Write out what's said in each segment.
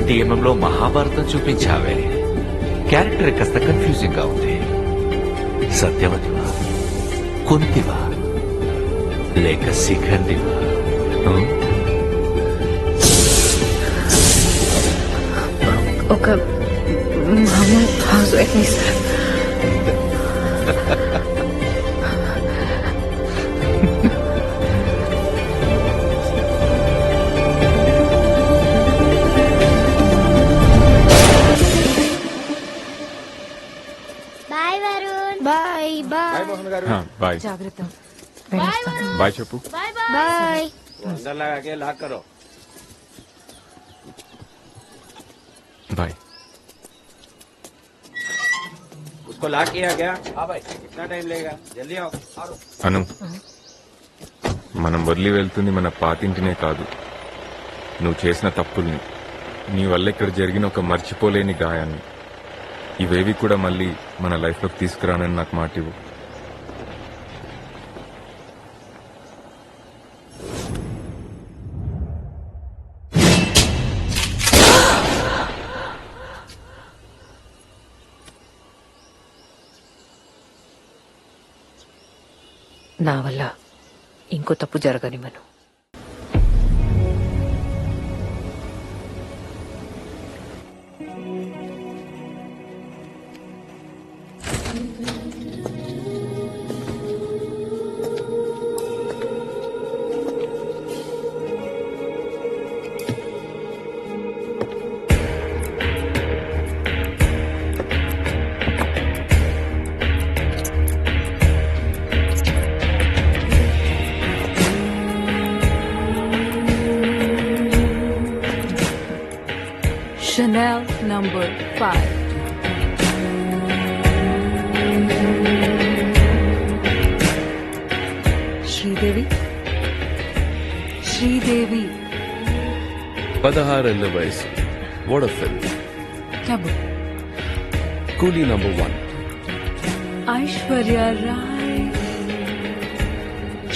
70mm లో మహాభారతం చూపించావే. Character కాస్త కన్ఫ్యూజింగ్ గా ఉంది. సత్యవతివా, కుంతివా, లేక శిఖండివా? ఒక మామూలు హౌస్ వైఫ్ ని sir. Bye Varun. Bye bye bye జాగ్రత్త. బాయ్ చెప్పు. బాయ్. अंदर लगा के लॉक करो. బాయ్. उसको लॉक किया क्या? हाँ भाई. कितना टाइम लगेगा? जल्दी आओ. అను, మనం వదిలి వెళ్తుంది మన పాతింటినే కాదు, నువ్వు చేసిన తప్పుల్ని, నీ వల్ల ఇక్కడ జరిగిన ఒక మర్చిపోలేని గాయాన్ని. ఇవేవి కూడా మళ్ళీ మన లైఫ్లోకి తీసుకురానని నాకు మాట ఇవ్వు. నా వల్ల ఇంకో తప్పు జరగనివ్వను. Chanel number 5. Sridevi. 16 వయసు. What a film. क्या बोल? కూలీ నంబర్ 1. Aishwarya Rai.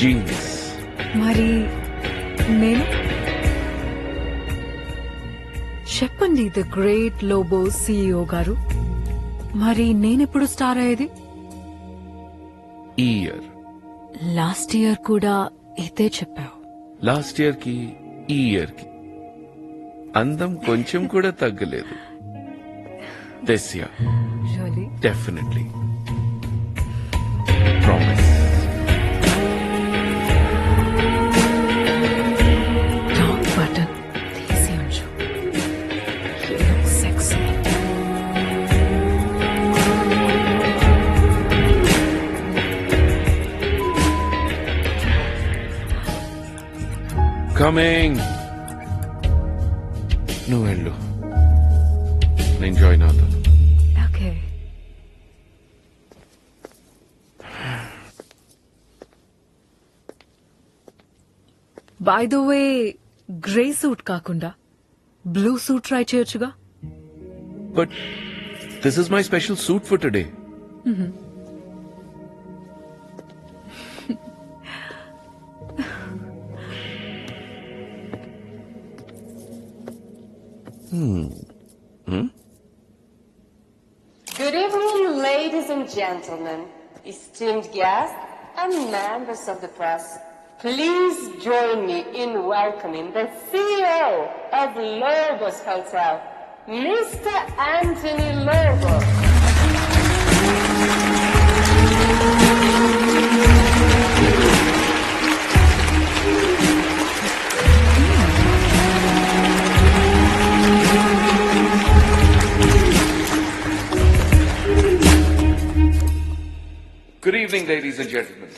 జీన్స్. మరి నేను చెప్పండి ద గ్రేట్ లోబో సిఇఓ గారు, మరి నేనెప్పుడు స్టార్ అయ్యేది? ఈ ఇయర్. లాస్ట్ ఇయర్ కూడా ఇదే చెప్పావు. లాస్ట్ ఇయర్ కి ఈ ఇయర్ కి అందం కొంచెం కూడా తగ్గలేదు. This year Really? Definitely. Promise. Wrong button తీసి ఉంచు. సెక్సీ. కమింగ్. నువ్వు వెళ్ళు, నేను జాయిన్ అవుతాను. Okay. By the way, grey suit కాకుండా బ్లూ సూట్ ట్రై చేయొచ్చుగా. But this is my special suit for today. Good evening, ladies and gentlemen, esteemed guests and members of the press. Please join me in welcoming the CEO of Lobos Hotel, Mr. Anthony Lobo. Good evening, ladies and gentlemen.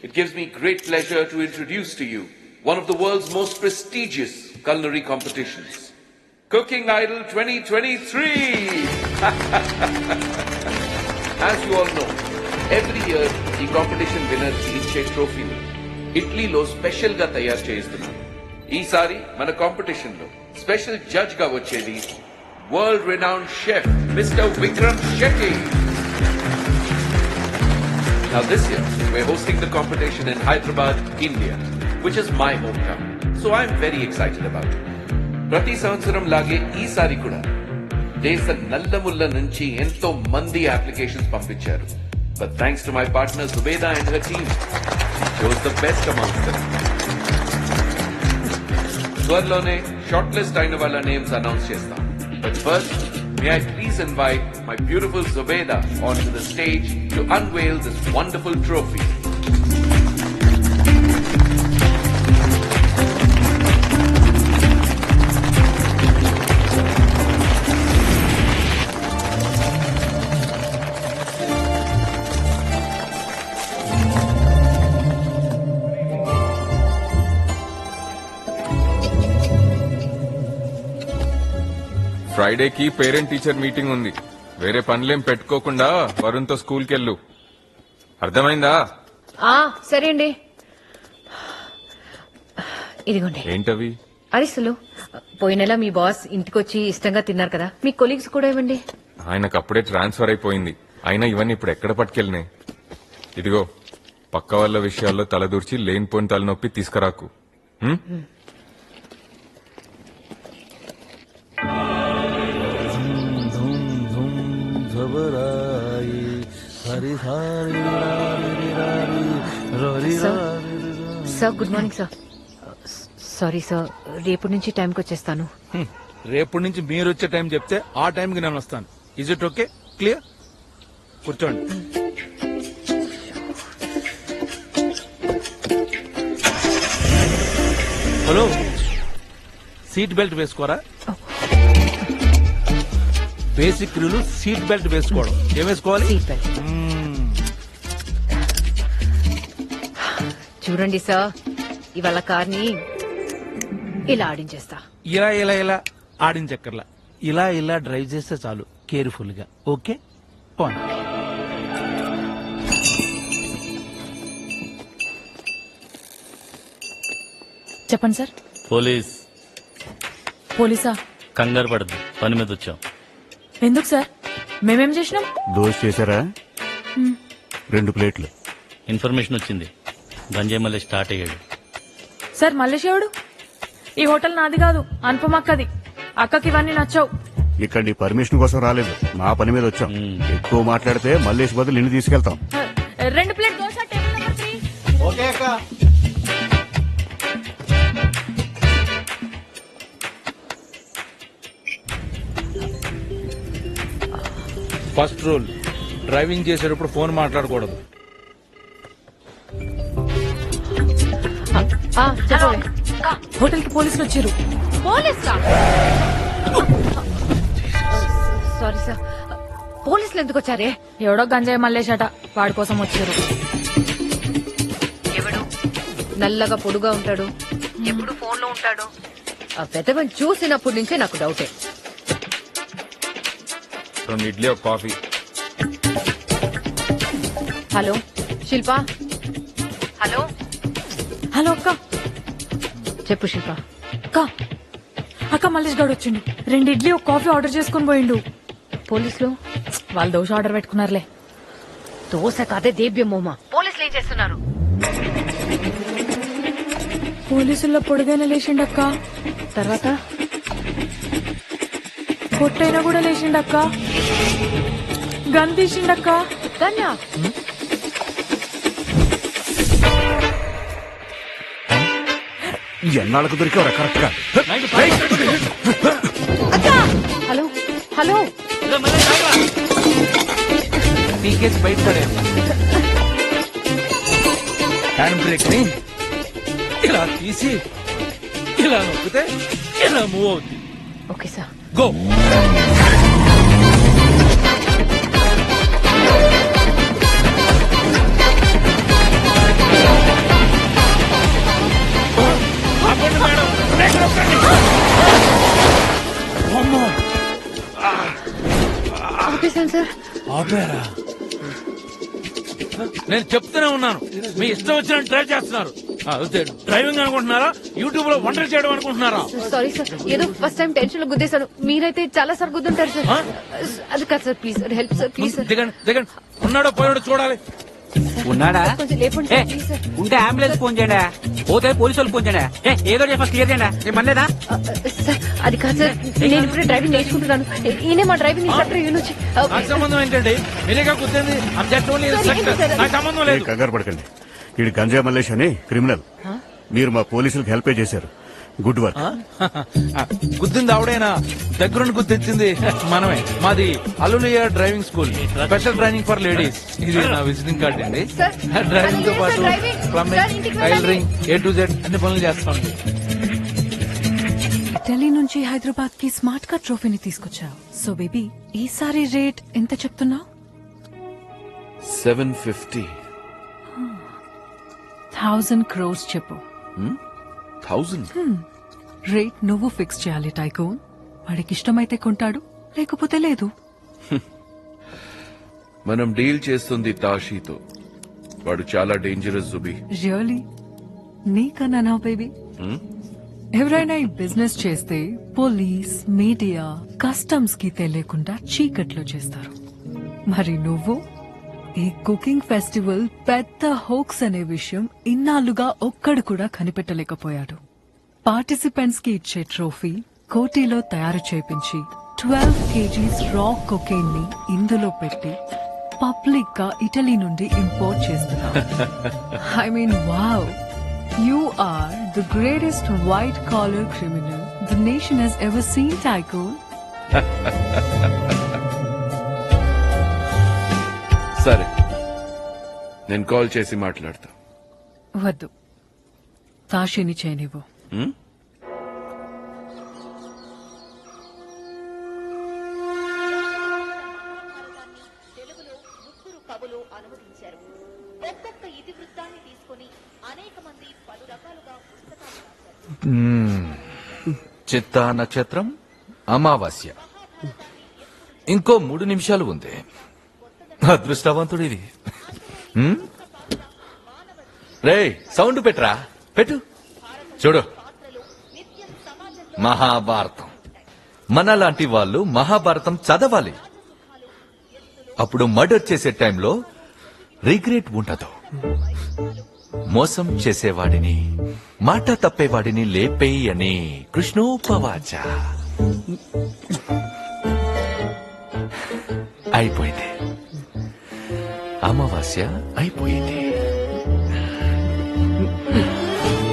It gives me great pleasure to introduce to you one of the world's most prestigious culinary competitions, Cooking Idol 2023. As you all know, every year the competition winner ఇచ్చే ట్రోఫీని ఇటలీలో special గా తయారు చేయిస్తున్నారు. ఈసారి మన competition లో special judge గా వచ్చేది world renowned chef Mr. Vikram Shetty. Now this year, we're hosting the competition in Hyderabad, India, which is my hometown. So I'm very excited about it. ప్రతి సంవత్సరం లాగే ఈసారి కూడా దేశ నల్లముల్ల నుంచి ఎంతో మంది అప్లికేషన్స్ పంపించారు. But thanks to my partner Zubeda and her team, chose the best amongst them. త్వరలోనే షార్ట్ లిస్ట్ అయిన వాళ్ళ నేమ్స్ అనౌన్స్ చేస్తాం. But first, may I please invite my beautiful Zubeda onto the stage to unveil this wonderful trophy. ఫ్రైడేకి parent teacher meeting ఉంది. వేరే పనులేం పెట్టుకోకుండా వరుణ్తో స్కూల్కి వెళ్ళు. అర్థమైందా? సరే అండి. ఇదిగోండి. ఏంటవి? అరిసెలు. పోయిన నెల మీ బాస్ ఇంటికొచ్చి ఇష్టంగా తిన్నారు కదా, మీ కొలీగ్స్ కూడా ఇవ్వండి. ఆయనకు అప్పుడే ట్రాన్స్ఫర్ అయిపోయింది. అయినా ఇవన్నీ ఇప్పుడు ఎక్కడ పట్టుకెళ్ళినాయి? ఇదిగో, పక్క వాళ్ళ విషయాల్లో తలదూర్చి లేనిపోని తలనొప్పి తీసుకురాకు. హ్మ్? Sir good morning sir. Sorry sir, రేపటి నుంచి టైంకి వచ్చేస్తాను. రేపటి నుంచి మీరు వచ్చే టైం చెప్తే ఆ టైంకి నేను వస్తాను. Is it okay? క్లియర్? కూర్చోండి. హలో, సీట్ బెల్ట్ వేసుకోరా? బేసిక్ రూల్ సీట్ బెల్ట్ వేసుకోవడం. ఏం వేసుకోవాలి? Seat belt. చూడండి సార్, ఇవాళ కార్ని ఇలా ఆడించేస్తా. ఇలా ఇలా ఇలా ఆడించక్కర్లా, ఇలా ఇలా డ్రైవ్ చేస్తే చాలు, కేర్ఫుల్ గా. ఓకే, పోనీ. చెప్పండి సార్. పోలీసా? కంగారు పడద్దు, పని మీద వచ్చాం. ఎందుకు సార్? మేమేం చేసినాం? దోశ చేశారా? 2 ప్లేట్లు. ఇన్ఫర్మేషన్ వచ్చింది, గంజాయి మళ్ళీ స్టార్ట్ అయ్యాడు. సార్ మల్లేష్ ఎవడు? ఈ హోటల్ నాది కాదు, అనుపమ అక్కది. అక్కకి ఇవన్నీ నచ్చావు. ఇక్కడ నీ పర్మిషన్ కోసం రాలేదు, మా పని మీద వచ్చాం. ఎక్కువ మాట్లాడితే మల్లేష్ బదులు నిన్ను తీసుకెళ్తాం. 2 plate dosa, table number 3. Okay అక్క. ఫస్ట్ రూల్, డ్రైవింగ్ చేసేటప్పుడు ఫోన్ మాట్లాడకూడదు. హోటల్ కి పోలీసులు వచ్చారు. సారీ సార్, పోలీసులు ఎందుకు వచ్చారే? ఎవడో గంజాయి మల్లేషట, వాడి కోసం వచ్చారు. ఎవడు? నల్లగా పొడుగా ఉంటాడు, ఎప్పుడు ఫోన్ లో ఉంటాడు. ఆ పెద్దవని చూసినప్పటి నుంచే నాకు డౌటే. 2 ఇడ్లీ, ఒక కాఫీ. హలో శిల్ప. హలో హలో అక్క. చెప్పు శిల్ప. అక్క మల్లేష్ గడు వచ్చిండు. 2 ఇడ్లీ, ఒక కాఫీ ఆర్డర్ చేసుకుని పోయిండు. పోలీసులు? వాళ్ళు దోశ ఆర్డర్ పెట్టుకున్నారులే. దోశ కాదే దేవ్యమోమా. పోలీసులు ఏం చేస్తున్నారు? పోలీసుల్లో పొడుగైన లేచిండక్క. తర్వాత పొట్టైనా కూడా లేచిండక్క. గన్ తీసిండక్క. ధన్యా ఎన్నాళ్ళకు దొరికావరా కరెక్ట్ గా? Hello hello. టీకేసి బయటపడాను. హ్యాండ్ బ్రేక్ ని ఇలా తీసి ఇలా నొక్కితే ఇలా మూవ్ అవుతుంది. Okay sir. గో. ఆపేసాను సార్. ఆపేరా? నేను చెప్తూనే ఉన్నాను, మీ ఇష్టం వచ్చినట్టు డ్రైవ్ చేస్తున్నారు. డ్రైవింగ్ అనుకుంటున్నారా? యూట్యూబ్ లో వంటలు చేయడం అనుకుంటున్నారా? సారీ సార్, ఏదో ఫస్ట్ టైం టెన్షన్ లో గుద్దేశాను. మీరైతే చాలా సార్ గుద్దుంటారు సార్. అది కాదు sir, please help sir, please sir. దిగండి దిగండి. ఉన్నాడో పోయాడో చూడాలి. ఉన్నాడా కొంచెం లేపండి ఏ, సార్, ప్లీజ్ సార్. ఉంటే అంబులెన్స్ ఫోన్ చేయండి, పోతే పోలీసు వాళ్ళు ఫోన్ చేయండి. ఏదో చేసి ఫస్ట్ క్లియర్ చేయండి. నేను మనలేదా? సార్ అది కాదు సార్, నేను ఇప్పుడే డ్రైవింగ్ నేర్చుకుంటున్నాను. ఈయనే మా డ్రైవింగ్ ఇన్స్ట్రక్టర్ ఈయన వచ్చి నాకు సంబంధం ఏంటండి? మీరేగా కూర్చొని నాకు సంబంధం ఏ లేదు. కంగారు పడకండి. వీడు గంజా మల్లేష్ అని క్రిమినల్. మీరు మా పోలీసులకు హెల్ప్ చేశారు. Good work. గుద్దింది ఆవిడైనా, దగ్గరుండి గుర్తించింది మనమే. మాది అల్లులియా driving school, special training for ladies. ఇది నా విజిటింగ్ కార్డ్ అండి. సార్, డ్రైవింగ్ తో అది పాటు సార్, డ్రైవింగ్. సార్, ప్లంబింగ్, ఇంటికి వెళ్ళాలి. టైలరింగ్, A to Z అన్ని పనులు చేస్తామండి. ఢిల్లీ నుంచి హైదరాబాద్ కి స్మార్ట్ కార్డ్ ట్రోఫీని తీసుకొచ్చావు. సో బేబీ ఈసారి రేట్ ఎంత చెప్తున్నావు? 750. 1000 crores చెప్పు. 1000. రేట్ నువ్వు ఫిక్స్ చేయాలి టైకోన్. వాడికి ఇష్టమైతే కొంటాడు, లేకపోతే లేదు. మనం డీల్ చేస్తుంది తాషీతో. వాడు చాలా డేంజరస్ జుబి. రియలీ? నీకన్నా బేబీ. ఎవరైనా ఈ బిజినెస్ చేస్తే పోలీస్, మీడియా, కస్టమ్స్ కి తెలియకుండా చీకట్లో చేస్తారు. మరి నువ్వు ఈ కుకింగ్ ఫెస్టివల్ పెద్ద హోక్స్ అనే విషయం ఇన్నాళ్లుగా ఒక్కడు కూడా కనిపెట్టలేకపోయాడు. పార్టిసిపెంట్స్ కి ఇచ్చే ట్రోఫీ కోటిలో తయారు చేపించి 12 kgs రా కొకైన్ ని ఇందులో పెట్టి పబ్లిక్ గా ఇటలీ నుండి ఇంపోర్ట్ చేస్తున్నారు. I mean wow, you are the greatest white collar criminal the nation has ever seen టైకో. సరే, నేను కాల్ చేసి మాట్లాడతా. వద్దు, తాషిని చేయనివ్వు. తెలుగులో 3 కవులు అనువదించారు. ఒక్కొక్క ఇతివృత్తాన్ని తీసుకుని అనేక మంది పలు రకాలుగా పుస్తకాలు రాశారు. చిత్తా నక్షత్రం, అమావాస్య. ఇంకో 3 నిమిషాలు ఉంది. అదృష్టవంతుడివి. రే, సౌండ్ పెట్టరా, పెట్టు. చూడు, మహాభారతం. మనలాంటి వాళ్ళు మహాభారతం చదవాలి. అప్పుడు మర్డర్ చేసే టైంలో రిగ్రెట్ ఉండదు. మోసం చేసేవాడిని, మాట తప్పేవాడిని లేపేయి అని కృష్ణోపవాచ. అయిపోయింది, అమావాస్య అయిపోయింది.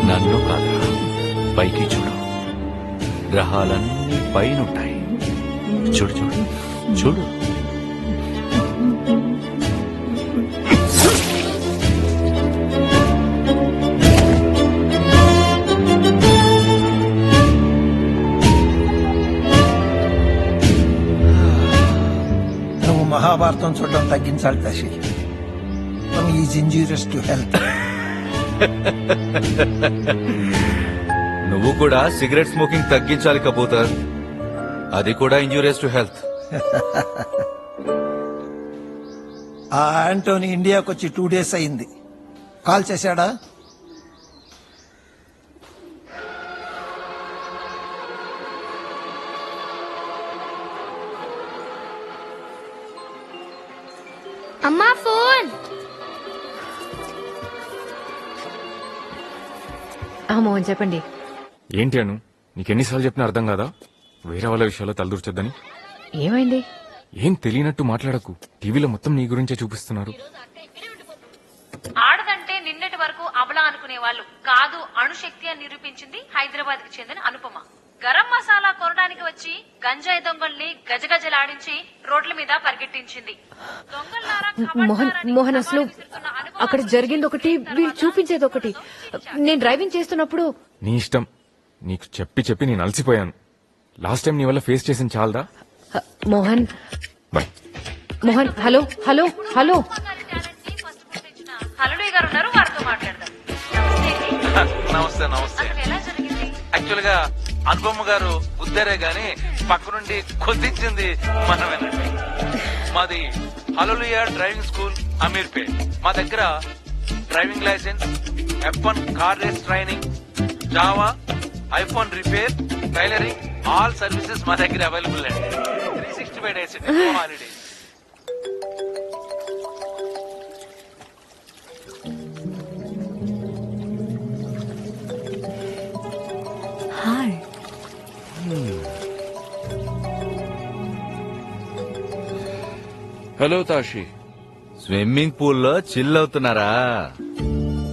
నన్ను కాదురా, పైకి చూడు. గ్రహాలన్నీ పైనుంటాయి. చూడు చూడు చూడు. నువ్వు మహాభారతం చూడడం తగ్గించాలి Tashi. Is injurious to health. నువ్వు కూడా సిగరెట్ స్మోకింగ్ తగ్గించాలి కబూతర్. అది కూడా ఇంజూరియస్ టు హెల్త్. ఆ ఆంటోనీ ఇండియాకి వచ్చి 2 days అయింది. కాల్ చేశాడా? అమ్మా ఫోన్. మోహన్ చెప్పండి. ఏంటి అను, నీకెన్నిసార్లు చెప్పినా అర్థం కాదా? వేరే వాళ్ళ విషయాల్లో తలదూర్చొద్దని. ఏమైంది? ఏం తెలియనట్టు మాట్లాడకు. టీవీలో మొత్తం నీ గురించే చూపిస్తున్నారు. ఆడదంటే నిన్నటి వరకు అబలా అనుకునే వాళ్ళు కాదు అణుశక్తి అని నిరూపించింది హైదరాబాద్ కి చెందిన అనుపమ. గరం మసాలా కొనడానికి వచ్చి గంజాయి దొంగల్ని గజగజలాడించి రోడ్ల మీద పరిగెట్టించింది. మోహన్ అసలు అక్కడ జరిగింది ఒకటి, వీళ్ళు చూపించేది ఒకటి. నేను డ్రైవింగ్ చేస్తున్నప్పుడు. నీ ఇష్టం. నీకు చెప్పి చెప్పి నేను అలసిపోయాను. లాస్ట్ టైం నీ వల్ల ఫేస్ చేసిన చాలదా? మోహన్ బాయ్. Mohan hello hello hello. హలుడి గారు ఉన్నారు, వారితో మాట్లాడదాం. నమస్తే నమస్తే. అసలు ఎలా జరిగింది? యాక్చువల్ గా అనుపమ్మ గారు ఉద్దరే గాని పక్క నుండి కొద్దించింది మనమేనండి. మాది హలులియా డ్రైవింగ్ స్కూల్, అమీర్పేట్. మా దగ్గర driving license, F1 car race training, Java, iPhone repair, tailoring, all services మా దగ్గర అవైలబుల్ అండి. 365 days holidays. Hello Tashi. Swimming పూల్లో చిల్ అవుతున్నారా?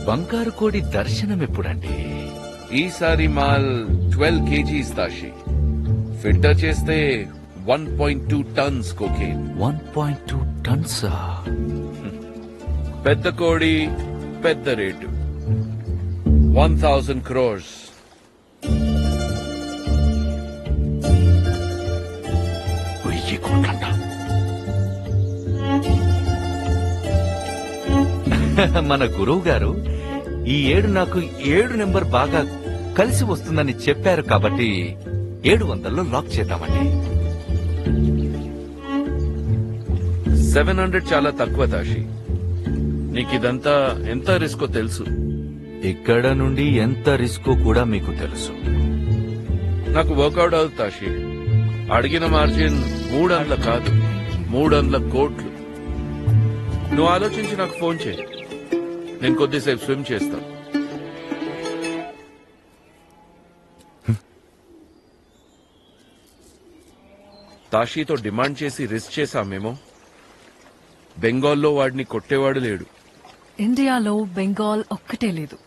బంగారు కోడి దర్శనం ఎప్పుడండి? ఈసారి మాల్ 12 kgs తాషి. ఫిల్టర్ చేస్తే 1.2 tons కోకేన్. 1.2 tons. పెద్ద కోడి పెద్ద రేటు 1000 crores. వెయ్యి కోట్లంట. మన గురువు గారు ఈ ఏడు నాకు 7 నెంబర్ బాగా కలిసి వస్తుందని చెప్పారు కాబట్టి 700లో లాక్ చేద్దామండి. 700 చాలా తక్కువ తాషి. నీకిదంతా ఎంత రిస్కో తెలుసు. ఇక్కడ నుండి ఎంత రిస్క్ కూడా మీకు తెలుసు. నాకు వర్కౌట్ అవుతుంది తాషి. అడిగిన మార్జిన్ 300 కాదు 300 కోట్లు. నువ్వు ఆలోచించి నాకు ఫోన్ చేయి. నేను కొద్దిసేపు స్విమ్ చేస్తా. తాషితో డిమాండ్ చేసి రిస్క్ చేశామేమో. బెంగాల్లో వాడిని కొట్టేవాడు లేడు. ఇండియాలో బెంగాల్ ఒక్కటే లేదు.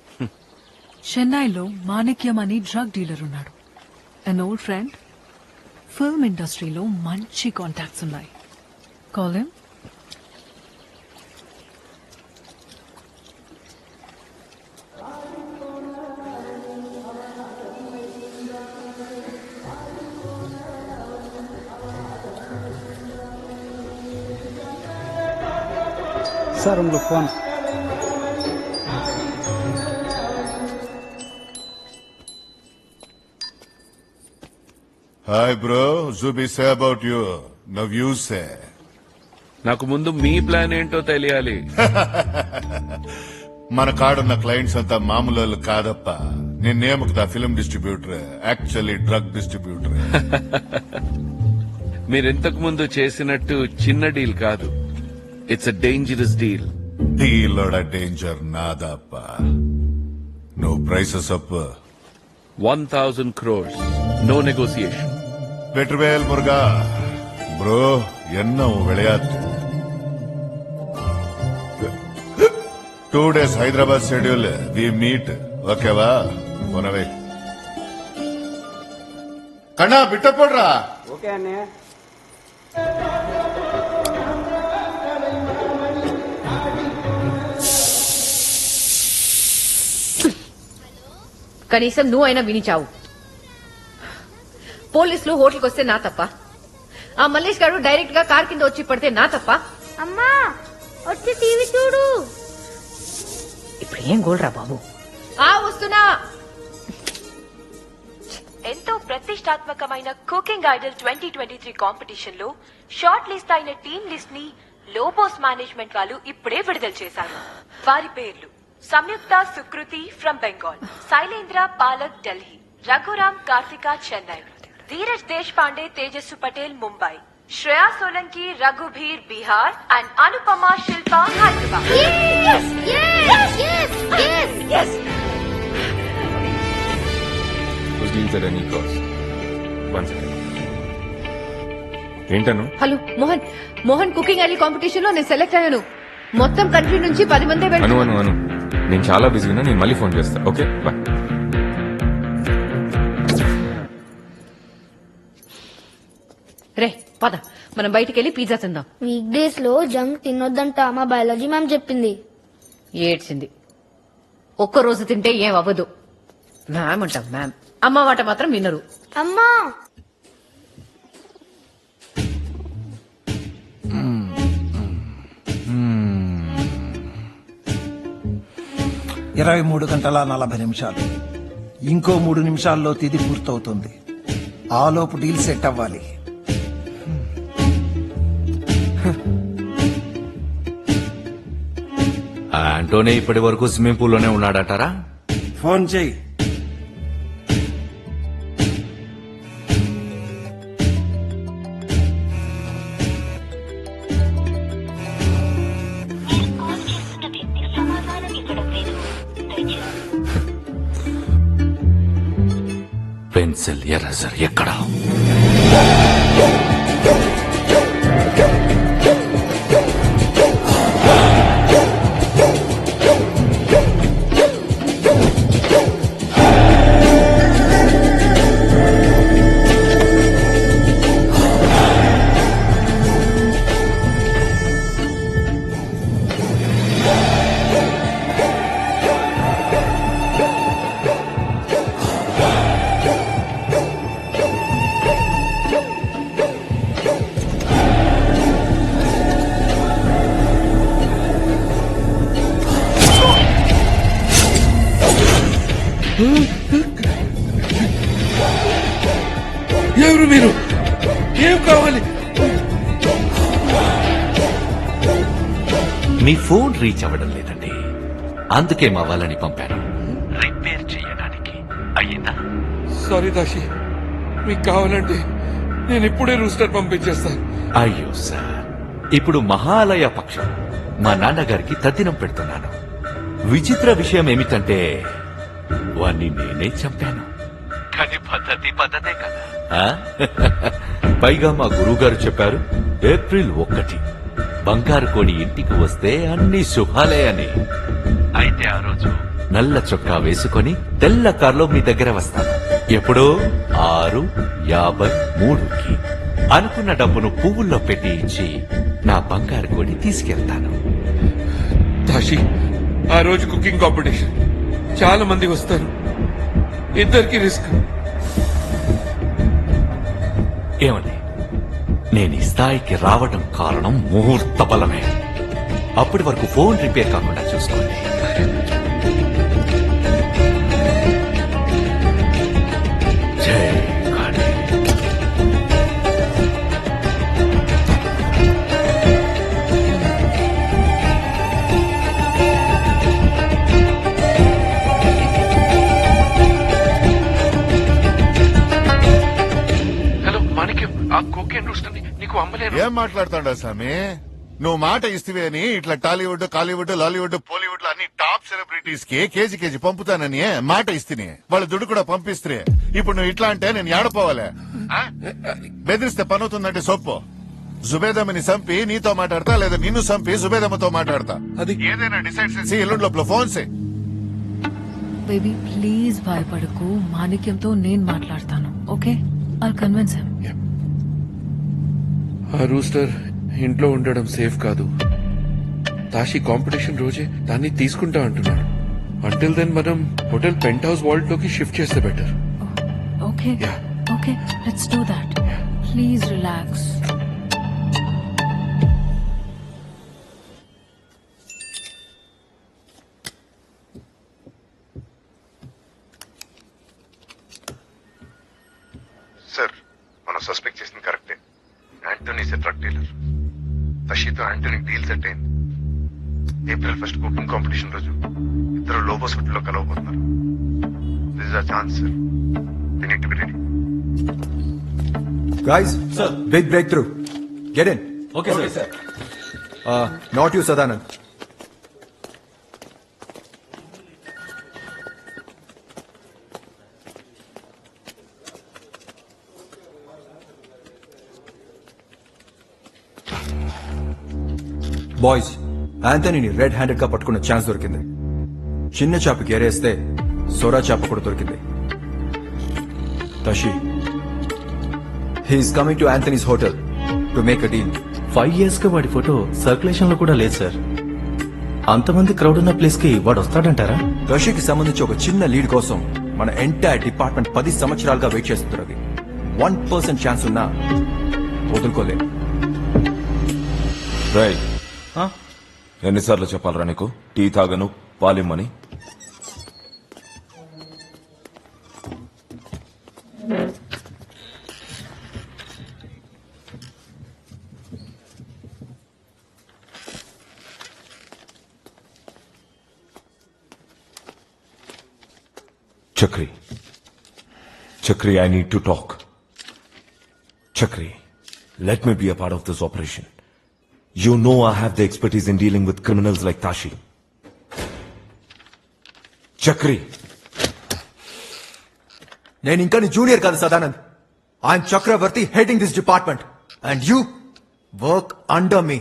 చెన్నైలో మాణిక్యం అని డ్రగ్ డీలర్ ఉన్నాడు. An old friend. ఫిల్మ్ ఇండస్ట్రీలో మంచి కాంటాక్ట్స్ ఉన్నాయి. Call him. सर हम लोग फोन. హాయ్ బ్రో, జుబీ say about you. Now you say. నాకు ముందు మీ ప్లాన్ ఏంటో తెలియాలి. మన కాడున్న క్లయింట్స్ అంతా మామూలు వాళ్ళు కాదప్ప. నిన్నేమకుదా film distributor, actually drug distributor. మీరింతకు ముందు చేసినట్టు చిన్న డీల్ కాదు. It's a dangerous deal. డీలోడ డేంజర్ నాదప్ప. నువ్వు prices up 1000 crores. No negotiation. Vetrivel Muruga. Bro என்ன உன் விளையாட்டு? 2 days Hyderabad schedule. We meet. ஓகேவா? போனவே கண்ணா பிட்ட போடுறா. ఓకే అన్నయ్య. కనీసం నువ్వైనా విని చావు. పోలీసులు హోటల్కి వస్తే నా తప్ప? ఆ మల్లేష్ గారు డైరెక్ట్ గా కార్ కింద వచ్చి పడితే నా తప్ప? అమ్మా వచ్చి టీవీ చూడు. ఇప్పుడు ఏం గోల్రా బాబు? వస్తున్నా. ఎంతో ప్రతిష్టాత్మకమైన కుకింగ్ ఐడల్ 2023 కాంపిటీషన్ లో షార్ట్ లిస్ట్ అయిన టీమ్ లిస్ట్ ని లోబోస్ మేనేజ్మెంట్ వాళ్ళు ఇప్పుడే విడుదల చేశారు. వారి పేర్లు: సంయుక్త సుకృతి ఫ్రమ్ బెంగాల్, శైలేంద్ర పాలక్ ఢిల్లీ, రఘురామ్ కార్తిక చెన్నై, ధీరజ్ దేశ్ పాండే తేజస్సు పటేల్ ముంబై, శ్రేయా సోలంకి రఘుబీర్ బీహార్ అండ్ అనుపమ శిల్ప హైదరాబాద్. ఏంటను? Hello Mohan. Mohan, cooking idol competition లో నేను సెలెక్ట్ అయ్యాను. మొత్తం కంట్రీ నుంచి 10 మంది అను అను అను నేను చాలా బిజీ ఉన్నా. నేను మళ్ళీ ఫోన్ చేస్తా. Okay bye. రే పద, మనం బయటికి వెళ్ళి పిజ్జా తిందాం. వీక్ డేస్ లో జంక్ తినొద్దంట మా బయాలజీ మ్యామ్ చెప్పింది. ఏడ్చింది. ఒక్క రోజు తింటే ఏం అవ్వదు. మ్యామ్ అంటాం మ్యామ్. అమ్మ మాట మాత్రం వినరు. అమ్మా 23 గంటల 40 నిమిషాలు. ఇంకో 3 నిమిషాల్లో తిది పూర్తవుతుంది. ఆలోపు డీల్ సెట్ అవ్వాలి. ఆంటోనీ ఇప్పటి వరకు స్విమ్మింగ్ పూల్ లోనే ఉన్నాడంటారా? ఫోన్ చెయ్యి. పెన్సిల్ ఎరేజర్ ఎక్కడా? ఏం కావాలి? మీ ఫోన్ రీచ్ అవ్వడం లేదండి, అందుకే మా వాళ్ళని పంపాను రిపేర్ చేయడానికి. అయ్యిందా? సారీ దాషి, మీకు కావాలంటే నేను ఇప్పుడే రూస్టర్ పంపించేస్తాను. అయ్యో సార్, ఇప్పుడు మహాలయ పక్షం మా నాన్నగారికి తద్దినం పెడుతున్నాను. విచిత్ర విషయం ఏమిటంటే వాణ్ణి నేనే చంపాను. కానీ పద్ధతే కదా. పైగా మా గురువుగారు చెప్పారు ఏప్రిల్ 1 బంగారు కోడి ఇంటికి వస్తే అన్ని శుభాలే అని. అయితే ఆ రోజు నల్ల చొక్కా వేసుకొని తెల్ల కారులో మీ దగ్గర వస్తాను. ఎప్పుడో 6:53కి అనుకున్న డబ్బును పువ్వుల్లో పెట్టి ఇచ్చి నా బంగారు కోడి తీసుకెళ్తాను. దాషి, ఆ రోజు కుకింగ్ కాంపిటీషన్, చాలా మంది వస్తారు, ఇద్దరికి రిస్క్. ఏమని నేను ఈ స్థాయికి రావడం కారణం ముహూర్త బలమే. అప్పటి వరకు ఫోన్ రిపేర్ కాకుండా చూసుకోండి. జై కాళీ. హలో మాణిక్యం, ఆ కోకేన్ రూస్టర్ని నీకు అమ్మలేను. ఏం మాట్లాడుతాడా స్వామి? నువ్వు మాట ఇస్తే అని ఇట్లా టాలీవుడ్, కాలీవుడ్, లాలీవుడ్, బాలీవుడ్ లో అన్ని టాప్ సెలబ్రిటీస్ కి కేజీ పంపుతానని మాట ఇస్తే వాళ్ళ దుడ్డు కూడా పంపిస్తే ఇప్పుడు నువ్వు ఇట్లా అంటే నేను ఏడపోవాలే? బెదిరిస్తే పనవుతుందంటే సొప్పు. జుబేదమ్మని చంపి నీతో మాట్లాడతా, లేదా నిన్ను చంపి జుబేదమ్మతో మాట్లాడతా. అది ఏదైనా డిసైడ్ చేసి ఎల్లుండి లోపల ఫోన్ చేయి. బేబీ ప్లీజ్ భయపడకు, మాణిక్యంతో నేను మాట్లాడతాను. Okay, I'll convince him. ఆ రూస్టర్ ఇంట్లో ఉండడం సేఫ్ కాదు. తాషి కాంపిటీషన్ రోజే దాన్ని తీసుకుంటా అంటున్నాడు. అంటిల్ దెన్ మనం హోటల్ పెంట్ హౌస్ వాల్ట్ లోకి షిఫ్ట్ చేస్తే better. Okay okay, let's do that. Please relax. Sir, మనం సస్పెక్ట్ చేసింది కరెక్టే. Antony is a drug dealer. తషితో యాంటోనీ డీల్ సెట్ అయింది. ఏప్రిల్ 1 కుకింగ్ కాంపిటీషన్ రోజు ఇద్దరు లోబోస్ హోటల్లో కలవబోతున్నారు. This is our chance sir. We need to be ready. Guys, sir, big breakthrough. Get in. Okay, sir. Not you, Sadanand. Boys, ఆంథనీని red handed గా పట్టుకున్న chance దొరికింది. చిన్న చాపకి ఏరేస్తే సొరా చాప కూడా దొరికింది. Tashi, he's coming to Anthony's hotel to make a deal. 5 years గా వాడి ఫోటో సర్క్యులేషన్ లో కూడా లేదు సార్. అంతమంది క్రౌడ్ ఉన్న ప్లేస్ కి వాడు వస్తాడంటారా? తషికి సంబంధించి ఒక చిన్న లీడ్ కోసం మన ఎంటైర్ డిపార్ట్మెంట్ 10 సంవత్సరాలుగా వెయిట్ చేస్తుంది. రవి, 1% ఛాన్స్ ఉన్నా వదులుకోలేదు. రైట్. ఎన్నిసార్లు చెప్పాలరా నీకు టీ తాగను పాలిమ్మని? Chakri. Chakri, I need to talk. Chakri, let me be a part of this operation. You know I have the expertise in dealing with criminals like Tashi. Chakri. నేను ఇంకా నీ junior కాదు Sadanand. I'm Chakravarthi, heading this department, and you work under me.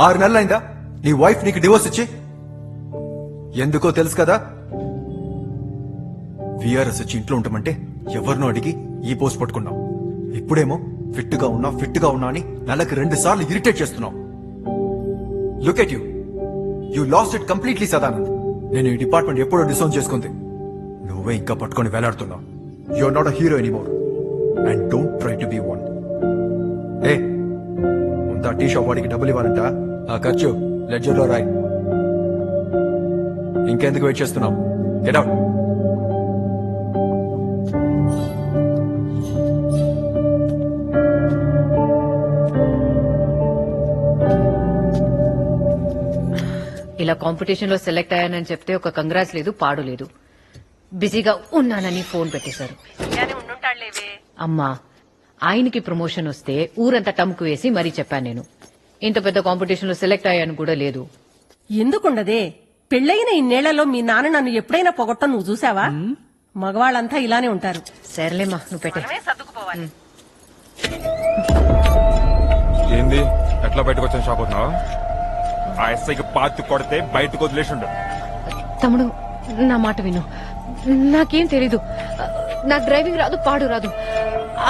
6 నెలలైందా నీ wife నీకు divorce ఇచ్చి? ఎందుకో తెలుసు కదా. విఆర్ఎస్ వచ్చి ఇంట్లో ఉంటామంటే ఎవరినో అడిగి ఈ పోస్ట్ పట్టుకున్నావు. ఇప్పుడేమో ఫిట్ గా ఉన్నా అని నెలకు 2 సార్లు ఇరిటేట్ చేస్తున్నావు. Look at you, you lost it completely Sadanand. నేను ఈ డిపార్ట్మెంట్ ఎప్పుడో డిసౌన్ చేసుకుంది. నువ్వే ఇంకా పట్టుకొని వేలాడుతున్నావు. You are not a hero anymore and don't try to be one. ఏ ముందు టీ షాప్ వాడికి డబ్బులు ఇవ్వాలంట. ఆ ఖర్చు లెడ్జర్ లో రాయ్. ఇంకెందుకు వెయిట్ చేస్తున్నావు? Get out. ఇలా కాంపిటీషన్ లో సెలెక్ట్ అయ్యానని చెప్తే ఒక కంగ్రాట్స్ లేదు పాడు లేదు. బిజీగా ఉన్నానని ఫోన్ పెట్టేశారు. అమ్మా, ఆయనకి ప్రమోషన్ వస్తే ఊరంతా టమ్కు వేసి మరీ చెప్పాను నేను. ఇంత పెద్ద కాంపిటీషన్ లో సెలెక్ట్ అయ్యాను కూడా లేదు. ఎందుకుండదే? పెళ్ళైన ఇన్నేళ్లలో మీ నాన్న నన్ను ఎప్పుడైనా పొగట్టం నువ్వు చూసావా? మగవాళ్ళంతా ఇలానే ఉంటారు. సరేలేమ్మా, నువ్వు పెట్టే. సర్దుకుపోవాలి. ఏంది ఎట్లా బయటకు వచ్చాను షాక్ అవుతున్నావా? ఆ ఎస్ఐకి పాతి కొడితే బయటకు వదిలేసిండు. తమ్ముడు, నా మాట విను. నాకేం తెలీదు. నాకు డ్రైవింగ్ రాదు, పాడు రాదు.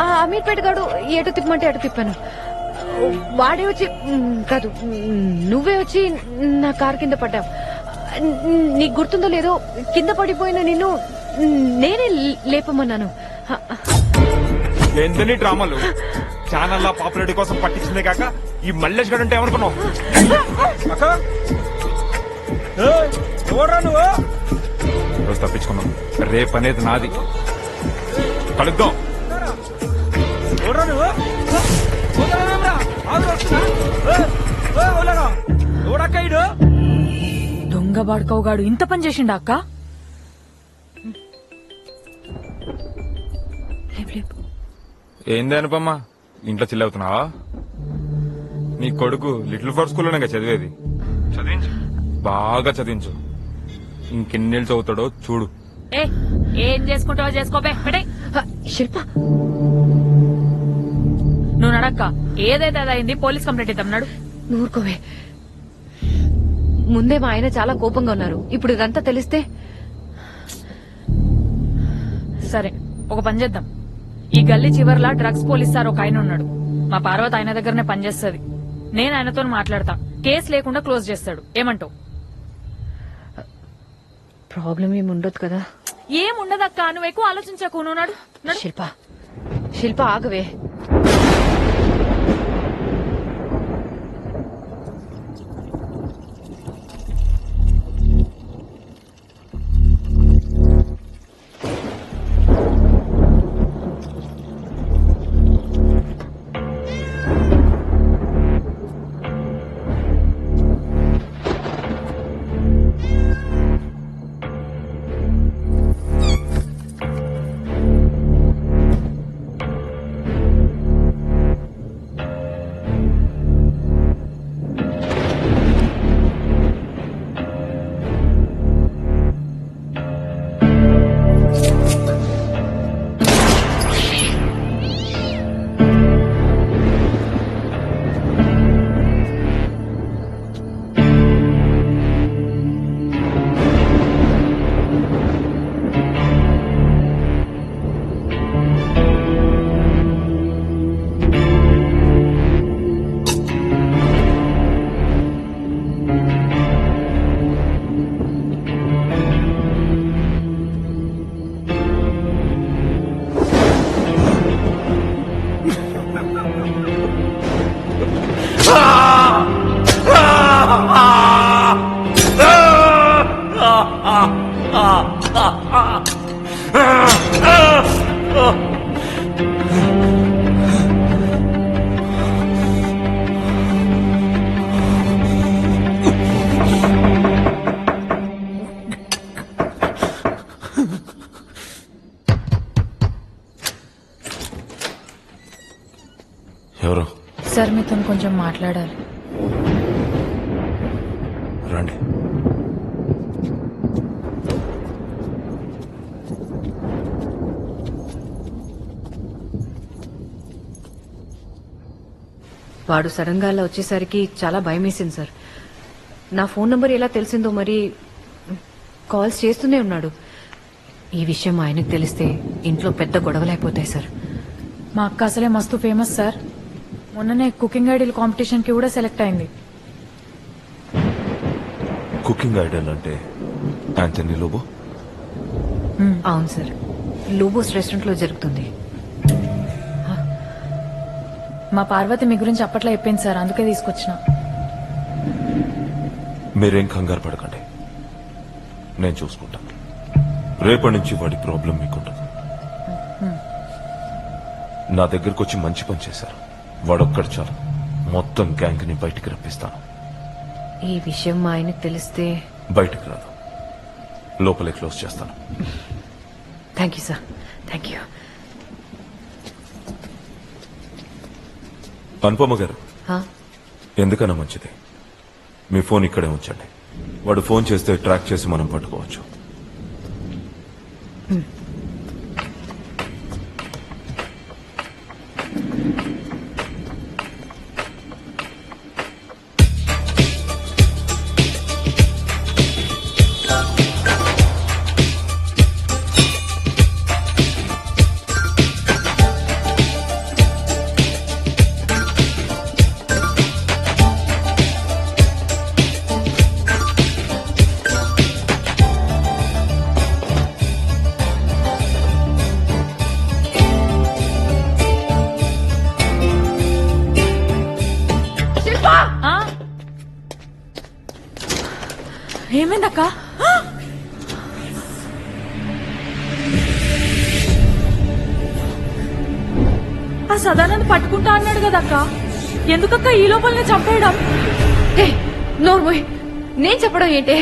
ఆ అమీర్పేట గాడు ఎటు తిప్పమంటే అటు తిప్పాను. వాడే వచ్చి కాదు, నువ్వే వచ్చి నా కారు కింద పడ్డావు. నీకు గుర్తుందో లేదో, కింద పడిపోయిన నిన్ను నేనే లేపమన్నాను. ఏందని డ్రామాలు? ఛానల్ పాపులారిటీ కోసం పట్టించిందే కాక ఈ మల్లేష్ గడు అంటే ఏమనుకున్నావు? రోజు తప్పించుకున్నాం. రేపు అనేది నాది. కలుద్దాం. దొంగ బాడుకోగాడు ఇంత పని చేసిండా అక్క? ఏంది అనుపమ్మా, ఇంట్లో చిల్లవుతున్నావా? నీ కొడుకు లిటిల్ ఫర్ స్కూల్లోనే చదివేది. చదివించు, బాగా చదివించు. ఇంకెన్నేళ్ళు చదువుతాడో చూడు. ఏం చేసుకుంటావో చేసుకోబే. శిల్ప, నువ్వు నడక్క. ఏదైతే అదైంది, పోలీస్ కంప్లైంట్ ఇద్దాం. ఊరుకోవే. ముందే మా ఆయన చాలా కోపంగా ఉన్నారు. ఇప్పుడు ఇదంతా తెలిస్తే? సరే, ఒక పని చేద్దాం. ఈ గల్లీ చివర్లా డ్రగ్స్ పోలీస్ సార్ ఒక ఆయన ఉన్నాడు. మా పార్వతి ఆయన దగ్గరనే పనిచేస్తుంది. నేను ఆయనతో మాట్లాడతా. కేసు లేకుండా క్లోజ్ చేస్తాడు. ఏమంటావు? ప్రాబ్లం ఏమి ఉండదు కదా? ఏముండదక్క, నువ్వు ఎక్కువ ఆలోచించకు. నువ్వు నడు. శిల్ప, శిల్ప ఆగవే. ఎవరు? సార్, మీతో కొంచెం మాట్లాడాలి. రండి. వాడు సడన్ గా అలా వచ్చేసరికి చాలా భయం వేసింది సార్. నా ఫోన్ నంబర్ ఎలా తెలిసిందో మరి. కాల్స్ చేస్తూనే ఉన్నాడు. ఈ విషయం ఆయనకు తెలిస్తే ఇంట్లో పెద్ద గొడవలైపోతాయి సార్. మా అక్క అసలే మస్తు ఫేమస్ సార్. మొన్ననే కుకింగ్ ఐడల్ కాంపిటీషన్ కి కూడా సెలెక్ట్ అయింది. కుకింగ్ ఐడల్ అంటే యాంథనీ లోబో? అవును సార్, లోబోస్ రెస్టారెంట్ లో జరుగుతుంది. మా పార్వతి మీ గురించి అప్పట్లో చెప్పింది సార్, అందుకే తీసుకొచ్చిన. మీరేం కంగారు పడకండి, నేను చూసుకుంటాను. రేపటి నుంచి వాడి ప్రాబ్లం మీకుండదు. నా దగ్గరకు వచ్చి మంచి పని చేశారు. వాడొక్కడు చాలు, మొత్తం గ్యాంగ్ ని బయటికి రప్పిస్తాను. ఈ విషయం మా ఆయనకు తెలిస్తే బయటకు రాదు, లోపలే క్లోజ్ చేస్తాను. Thank you sir, thank you. Anupama గారు, ఎందుకన్నా మంచిది మీ ఫోన్ ఇక్కడే ఉంచండి. వాడు ఫోన్ చేస్తే ట్రాక్ చేసి మనం పట్టుకోవచ్చు. ఏమైందక్క? ఆ సదానంద్ పట్టుకుంటా అన్నాడు కదక్క, ఎందుకక్క ఈ లోపలనే చంపేయడం? నోర్మోయ్, నేను చెప్పడం ఏంటే?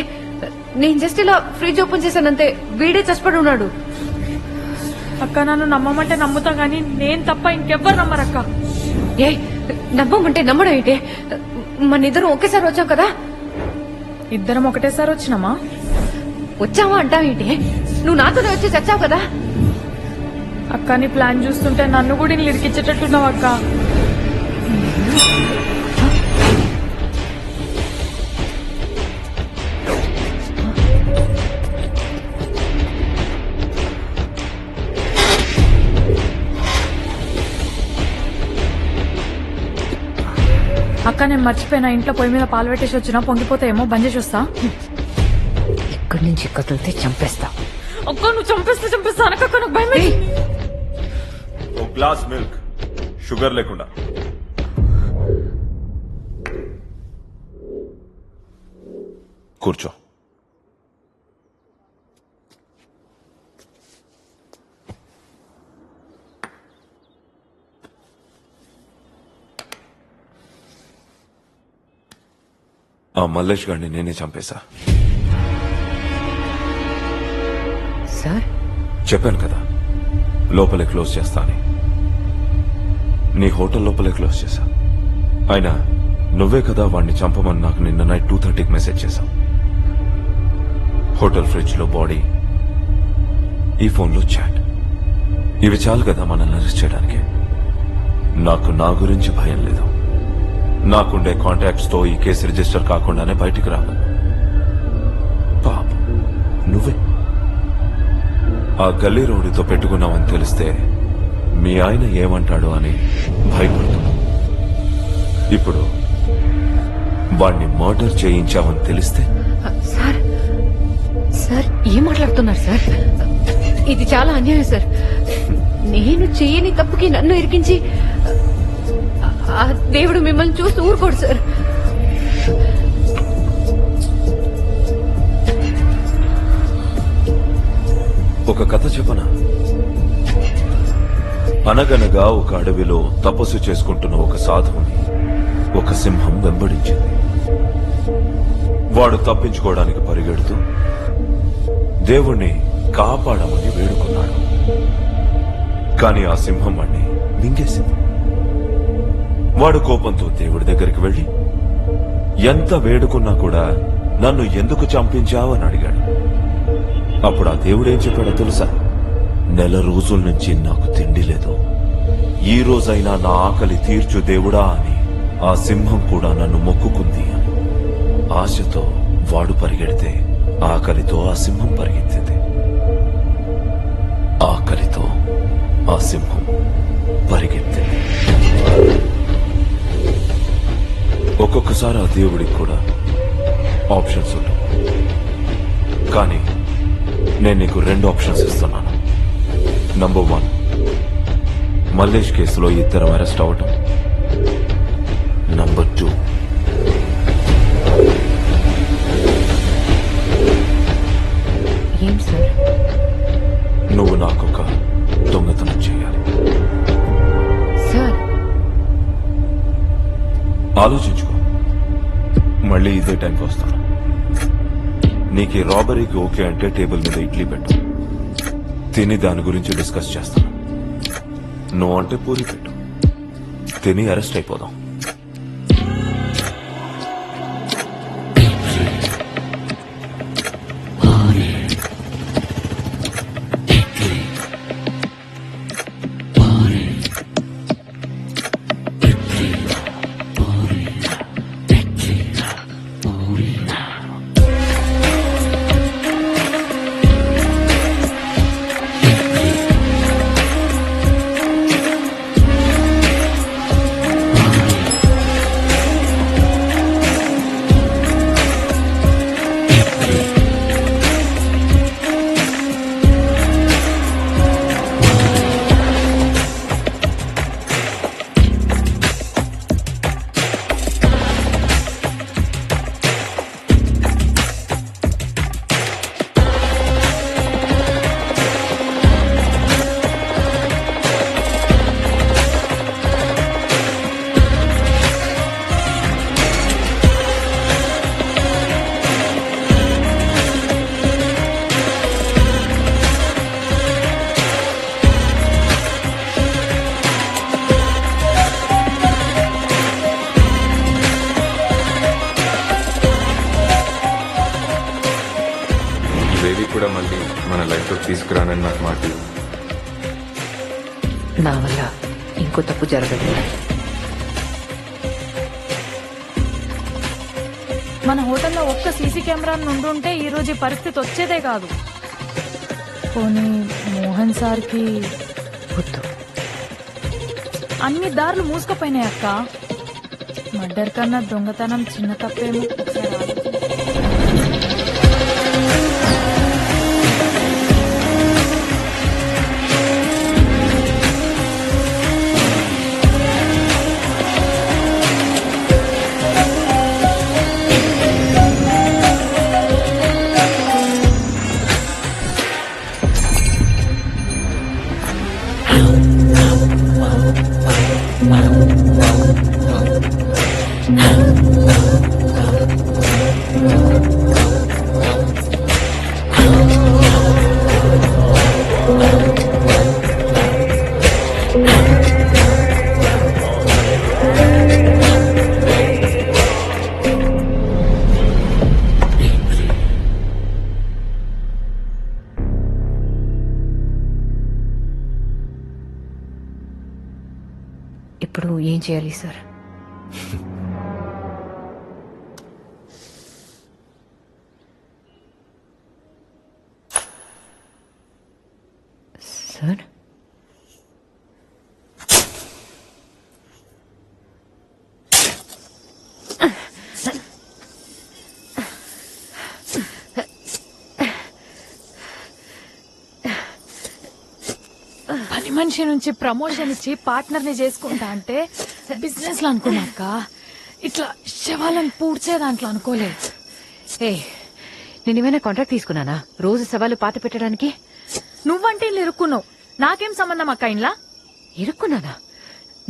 నేను జస్ట్ ఇలా ఫ్రిడ్జ్ ఓపెన్ చేశానంతే, వీడే చచ్చిపడి ఉన్నాడు. అక్క నన్ను నమ్మమంటే నమ్ముతా గానీ నేను తప్ప ఇంకెవ్వరు నమ్మరక్క. ఏ నమ్మమంటే నమ్మడం ఏంటే? మన ఇద్దరం ఒకేసారి వచ్చాం కదా. ఇద్దరం ఒకటేసారి వచ్చినామా? వచ్చావా అంటావేంటి? నువ్వు నాతోనే వచ్చి చచ్చావు కదా. అక్క నీ ప్లాన్ చూస్తుంటే నన్ను కూడా ఇరికిచ్చేటట్టున్నావు అక్క. అక్క నేను మర్చిపోయినా, ఇంట్లో పొయ్యి మీద పాలు పెట్టేసి వచ్చినా పొంగిపోతే ఏమో బంద్ చేసి వస్తా. ఇక్కడి నుంచి కదిలితే చంపేస్తా. అక్క నువ్వు చంపేస్తా అనక్క, నాకు భయం. ఒక గ్లాస్ మిల్క్, షుగర్ లేకుండా. కూర్చో. ఆ మల్లేష్ గారిని నేనే చంపేశా. సార్ చెప్పాను కదా లోపలే క్లోజ్ చేస్తా అని. నీ హోటల్ లోపలే క్లోజ్ చేశా. అయినా నువ్వే కదా వాడిని చంపమని నాకు నిన్న నైట్ 2:30కి మెసేజ్ చేశావు. హోటల్ ఫ్రిడ్జ్ లో బాడీ, ఈ ఫోన్లో చాట్, ఇవి చాలు కదా మనల్ని అరెస్ట్ చేయడానికి. నాకు నా గురించి భయం లేదు. నాకుండే కాంటాక్ట్స్ తో ఈ కేసు రిజిస్టర్ కాకుండానే బయటికి రాగలను. పాప నువ్వే ఆ గల్లీ రౌడీతో పెట్టుకున్నావని తెలిస్తే మీ ఆయన ఏమంటాడు అని భయపడుతున్నావు. ఇప్పుడు వాణ్ణి మర్డర్ చేయించావని తెలిస్తే? సార్ సార్ ఏం మాట్లాడుతున్నారు సార్? ఇది చాలా అన్యాయం సార్. నేను చేయని తప్పుకి నన్ను ఇరికించి ఆ దేవుడు మిమ్మల్ని చూస్తూ ఊరుకోడు సార్. ఒక కథ చెప్పనా? అనగనగా ఒక అడవిలో తపస్సు చేసుకుంటున్న ఒక సాధువుని ఒక సింహం వెంబడించింది. వాడు తప్పించుకోవడానికి పరిగెడుతూ దేవుణ్ణి కాపాడమని వేడుకున్నాడు. కాని ఆ సింహం వాణ్ణి మింగేసింది. వాడు కోపంతో దేవుడి దగ్గరికి వెళ్లి ఎంత వేడుకున్నా కూడా నన్ను ఎందుకు చంపించావని అడిగాడు. అప్పుడు ఆ దేవుడేం చెప్పాడో తెలుసా? నెల రోజుల నుంచి నాకు తిండి లేదు, ఈ రోజైనా నా ఆకలి తీర్చు దేవుడా అని ఆ సింహం కూడా నన్ను మొక్కుకుంది అని. ఆశతో వాడు పరిగెడితే ఆకలితో ఆ సింహం పరిగెత్తింది. ఆకలితో ఆ సింహం పరిగెత్తింది. ఒక్కొక్కసారి ఆ దేవుడికి కూడా ఆప్షన్స్ ఉండవు. కానీ నేను నీకు 2 ఆప్షన్స్ ఇస్తున్నాను. నంబర్ 1, మల్లేష్ కేసులో ఇద్దరం అరెస్ట్ అవటం. నంబర్ 2, ఏం సార్? నువ్వు నాకొక దొంగతనం చేయాలి. సార్ ఆలోచించుకో. మళ్ళీ ఇదే టైంకి వస్తాను. నీకు ఈ రాబరీకి ఓకే అంటే టేబుల్ మీద ఇడ్లీ పెట్టు, తిని దాని గురించి డిస్కస్ చేస్తాను. నో అంటే పూరి పెట్టు, తిని అరెస్ట్ అయిపోదాం. కూడా మళ్ళీ మన లైఫ్ లో తీసుకురానని నాకు మాట ఇవ్వు. నా వల్ల ఇంకో తప్పు జరగదు. మన హోటల్లో ఒక్క సీసీ కెమెరా ఉండుంటే ఈ రోజు ఈ పరిస్థితి వచ్చేదే కాదు. పోనీ మోహన్ సార్కి అన్ని దారులు మూసుకుపోయినాయి అక్క. మర్డర్ కన్నా దొంగతనం చిన్న తప్పేమో. ఇప్పుడు ఏం చేయాలి సార్? సార్ పని మనిషి నుంచి ప్రమోషన్ ఇచ్చి పార్ట్నర్ ని చేసుకుంటా అంటే బిజినెస్ లో అనుకున్నాక ఇట్లా శవాలను పూడ్చే దాంట్లో అనుకోలేదు. నేను ఏమైనా కాంట్రాక్ట్ తీసుకున్నానా రోజు శవాలు పాత పెట్టడానికి? నువ్వంటే ఇరుక్కున్నావు, నాకేం సంబంధం అక్క? ఇంట్లో ఇరుక్కున్నానా?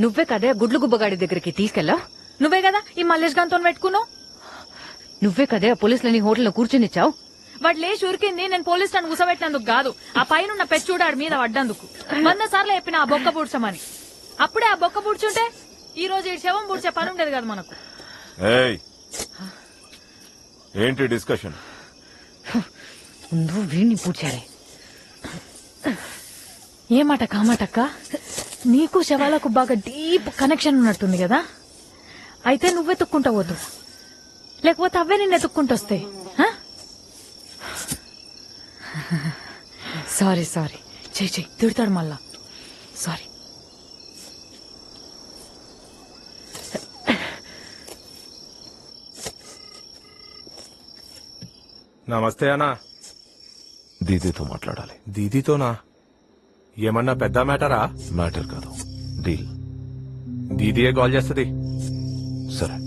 నువ్వే కదా గుడ్లు గుబ్బగాడి దగ్గరికి తీసుకెళ్ళావు. నువ్వే కదా ఈ మల్లేష్ గాంతో పెట్టుకున్నావు. నువ్వే కదా పోలీసులని హోటల్లో కూర్చొనిచ్చావు. వాడు లేచి ఉరికింది నేను పోలీస్ స్టేషన్ కూసబెట్టినందుకు కాదు, ఆ పైన పెచ్చుడాడు మీద పడ్డందుకు. 100 సార్లు చెప్పిన ఆ బొక్క పూడ్చమని. అప్పుడే ఆ బొక్క పూడ్చుంటే ఈ రోజు ఈ శవం పూడ్చే పని ఉండేది కదా మనకు. ఏంటి డిస్కషన్? నువ్వు వీడిని పూడ్చాలి. ఏమాట కామాటక్క, నీకు శవాలకు బాగా డీప్ కనెక్షన్ ఉన్నట్టుంది కదా. అయితే నువ్వెతుక్కుంటా పోతు, లేకపోతే అవే నిన్ను ఎత్తుక్కుంటొస్తాయి. Sorry sorry. చెయ్యి తిడతాడు మళ్ళా. సారీ. నమస్తే అన్నా. దీదీతో మాట్లాడాలి. దీదీతోనా? ఏమన్నా పెద్ద మ్యాటరా? మ్యాటర్ కాదు, డీల్. దీదీయే కాల్ చేస్తుంది. సరే.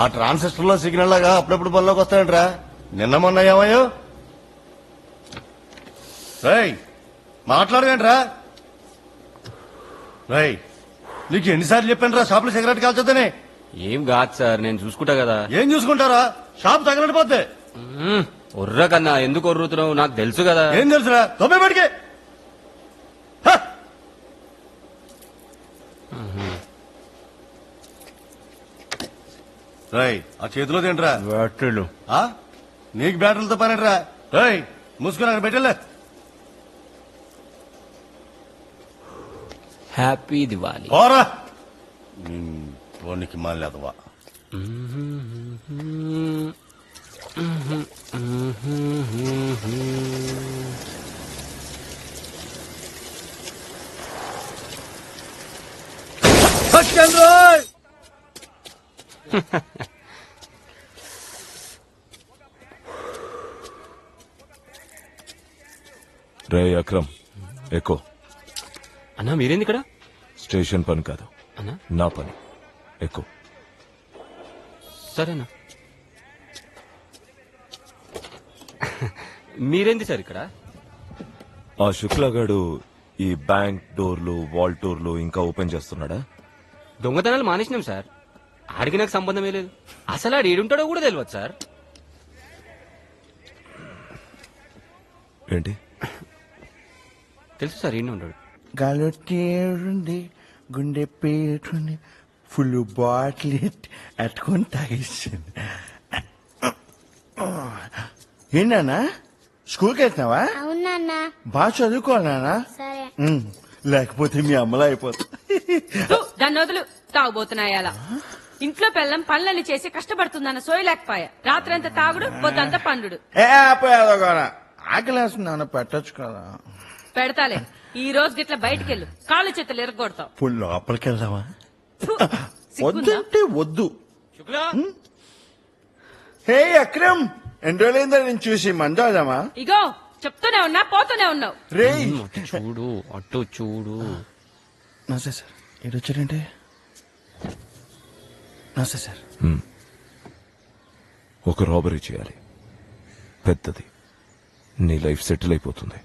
ఆ ట్రాన్సిస్టర్ లో సిగ్నల్ లాగా అప్పుడప్పుడు పనిలోకి వస్తాయంట్రా. నిన్న మొన్న ఏమయ్యో మాట్లాడవేంట్రా? రేయ్ నీకు ఎన్నిసార్లు చెప్పాను రా షాప్ లో సిగరెట్ కాల్చొద్దని? ఏం కాదు సార్, నేను చూసుకుంటా కదా. ఏం చూసుకుంటారా? షాప్ తగలడిపోతే. ఒర్ర కన్నా ఎందుకు ఒర్రుతున్నావు? నాకు తెలుసు కదా. ఏం తెలుసురా? తొంభై పడికే రై ఆ చేతిలో తింటరా బ్యాటరీలు. నీకు బ్యాటరీలతో పనిరా. రై మూసుకుని అక్కడ పెట్టలే. హ్యాపీ దివాలి. పోరా పోనికి మాలేదవా. రే అక్రమ్ ఎక్కువ. అన్నా మీరేంది ఇక్కడ? స్టేషన్ పని కాదు అన్నా, నా పని. ఎక్కువ. సరేనా. మీరేంది సార్ ఇక్కడ? ఆ శుక్లగాడు ఈ బ్యాంక్ డోర్లు వాల్ డోర్లు ఇంకా ఓపెన్ చేస్తున్నాడా? దొంగతనాలు మానేసినాం సార్. ఆడికి నాకు సంబంధమే లేదు. అసలు ఆడు ఏడుంటాడో కూడా తెలియదు సార్. ఏంటి? తెలుసు సార్, ఈయన ఉంటాడు. గలొట్టేడుంది గుండె పేరుంది ఫుల్ బాటిల్ అట్టుకొని తాగేసింది. ఏంటన్నా స్కూల్కి వెళ్తున్నావా? అవునన్నా. బాగా చదువుకోవాలన్నా. సరే. లేకపోతే మీ అమ్మలా అయిపోతా. దాన్ని వదులు. తాగుబోతున్నాయాల ఇంట్లో పెళ్ళం పనులన్నీ చేసి కష్టపడుతుందన్న సోయలేకపోయా. రాత్రంతా తాగుడు, పొద్దంతా పండుడు. ఆకలేస్తున్నాను పెట్టచ్చు కదా. పెడతాలే. ఈ రోజు గిట్ల బయటికెళ్ళు, కాళ్ళు చేతులు ఎరగొడతావు. ఫుల్ లోపలికి వెళ్దామా? సిగ్గుందా? వద్దంటే వద్దు. హే అక్రమ్, ఎన్ని రోజులైందా నేను చూసి మందాదామా? ఇగో చెప్తూనే ఉన్నా, పోతూనే ఉన్నావు. రే చూడు అటు చూడు. నమస్తే సార్. ఏడొచ్చారంటే? నమస్తే సార్. ఒక రాబరీ చేయాలి, పెద్దది. నీ లైఫ్ సెటిల్ అయిపోతుంది.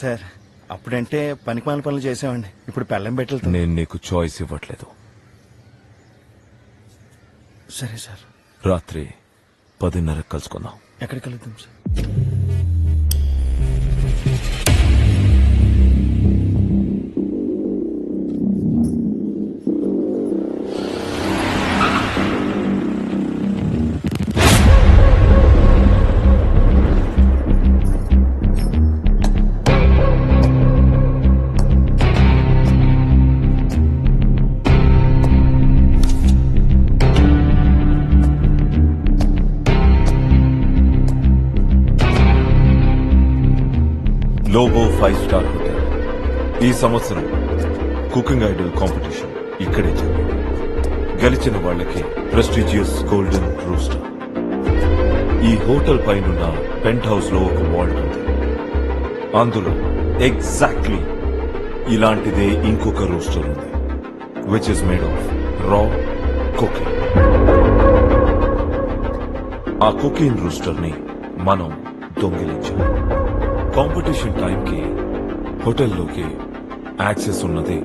సార్ అప్పుడంటే పనికిమాల పనులు చేసామండి, ఇప్పుడు పెళ్ళం పెట్టెళ్తాం. నేను నీకు చాయిస్ ఇవ్వట్లేదు. సరే సార్. రాత్రి 10:30 కలుసుకుందాం. ఎక్కడికి కలుద్దాం సార్? లోబో 5-స్టార్ హోటల్. ఈ సంవత్సరం కుకింగ్ ఐడల్ కాంపిటీషన్ ఇక్కడే జరిగింది. గెలిచిన వాళ్ళకి ప్రెస్టీజియస్ గోల్డెన్ రూస్టర్. ఈ హోటల్ పైనున్న పెంట్ హౌస్ లో ఒక వాల్ట్ ఉంది. అందులో ఎగ్జాక్ట్లీ ఇలాంటిదే ఇంకొక రూస్టర్ ఉంది, విచ్ ఇస్ మేడ్ ఆఫ్ రా కుకింగ్. ఆ కుకింగ్ రూస్టర్ ని మనం దొంగిలించాం. కాంపిటీషన్ టైంకి హోటల్లోకి యాక్సెస్ ఉన్నది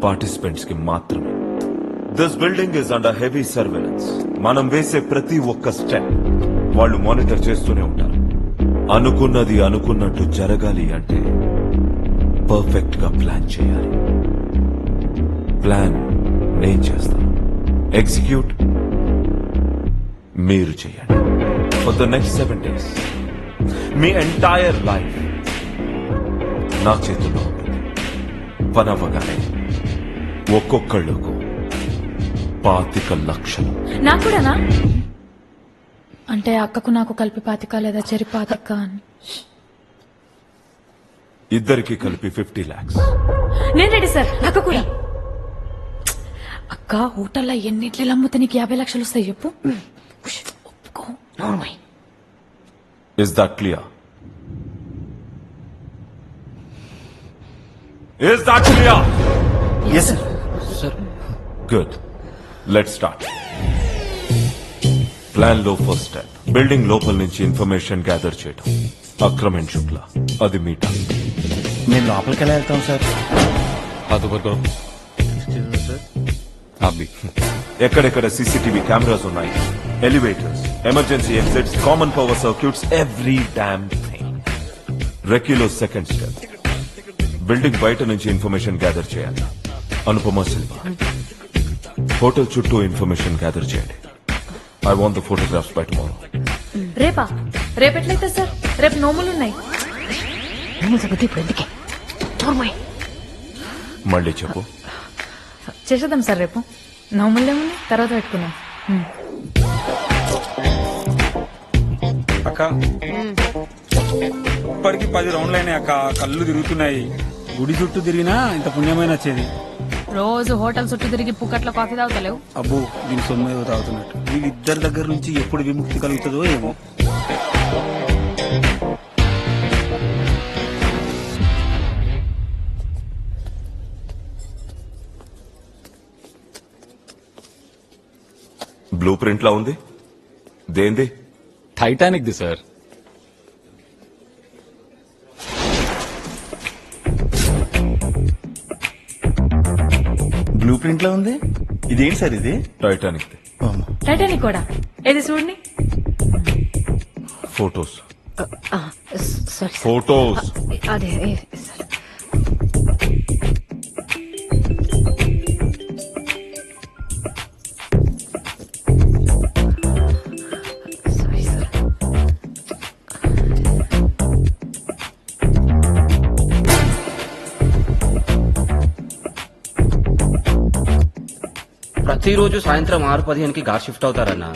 పార్టిసిపెంట్స్ కి మాత్రమే. This building is under heavy surveillance. మనం వేసే ప్రతి ఒక్క స్టెప్ వాళ్ళు మానిటర్ చేస్తూనే ఉంటారు. అనుకున్నది అనుకున్నట్టు జరగాలి అంటే పర్ఫెక్ట్ గా ప్లాన్ చేయాలి. ప్లాన్ నేను చేస్తాను, ఎగ్జిక్యూట్ మీరు చేయండి. For the next 7 days me entire life నా చేతుల్లో ఉంటుంది. పని అవ్వగానే ఒక్కొక్కళ్ళకు 25 లక్షలు. నాకు కూడానా? అంటే అక్కకు నాకు కలిపి 25 లేదా చెరి 25 అని. ఇద్దరికి కలిపి 50 lakhs. నేను రెడీ సార్. అక్క కూడా. అక్క హోటల్లో ఎన్ని ఇడ్లీలు అమ్ముతే నీకు 50 లక్షలు వస్తాయి చెప్పు. ఒప్పుకో. Is that clear? Is that clear? Yes, sir. Sir. Good. Let's start. Plan లో ఫస్ట్ స్టెప్ బిల్డింగ్ లోపల నుంచి ఇన్ఫర్మేషన్ గ్యాదర్ చేయడం. అక్రమ్ శుక్ల, అది మీ టాస్క్. మేము లోపలికి ఎలా వెళ్తాం సార్? ఎక్కడెక్కడ సీసీటీవీ కెమెరాస్ ఉన్నాయి, elevators, emergency exits, common power circuits, every damn thing. రెక్యూలో సెకండ్ స్టెప్ బిల్డింగ్ బయట నుంచి ఇన్ఫర్మేషన్ గ్యాదర్ చేయాలి. అనుపమ సిల్వా, హోటల్ చుట్టూ ఇన్ఫర్మేషన్ గ్యాదర్ చేయండి. I want the photographs by tomorrow. రేపా? రేపెట్లయితే సార్? రేపు నోములున్నాయి. మళ్ళీ చెప్పు. చేసేద్దాం సార్ రేపు. నోములేముంది, తర్వాత పెట్టుకున్నాం. అక్క ఇప్పటికి 10 రౌండ్లు అయినాయి అక్క. కళ్ళు తిరుగుతున్నాయి. గుడి చుట్టూ తిరిగినా ఇంత పుణ్యమైన వచ్చేది. రోజు హోటల్ చుట్టూ తిరిగి పుక్కట్ల కాఫీ తాగుతలేవు. అబ్బో, దీని సొమ్మేదో తాగుతున్నట్టు. వీళ్ళిద్దరి దగ్గర నుంచి ఎప్పుడు విముక్తి కలుగుతుందో ఏమో. బ్లూ ప్రింట్ లా ఉంది. దేంది? టైటానిక్ ది సార్. బ్లూ ప్రింట్ లో ఉంది. ఇదేంటి సార్ ఇది? టైటానిక్. టైటానిక్ కూడా ఏది చూడండి. ఫోటోస్. Sorry photos. అదే ప్రతిరోజు సాయంత్రం 6:15కి గార్డ్ షిఫ్ట్ అవుతారన్న.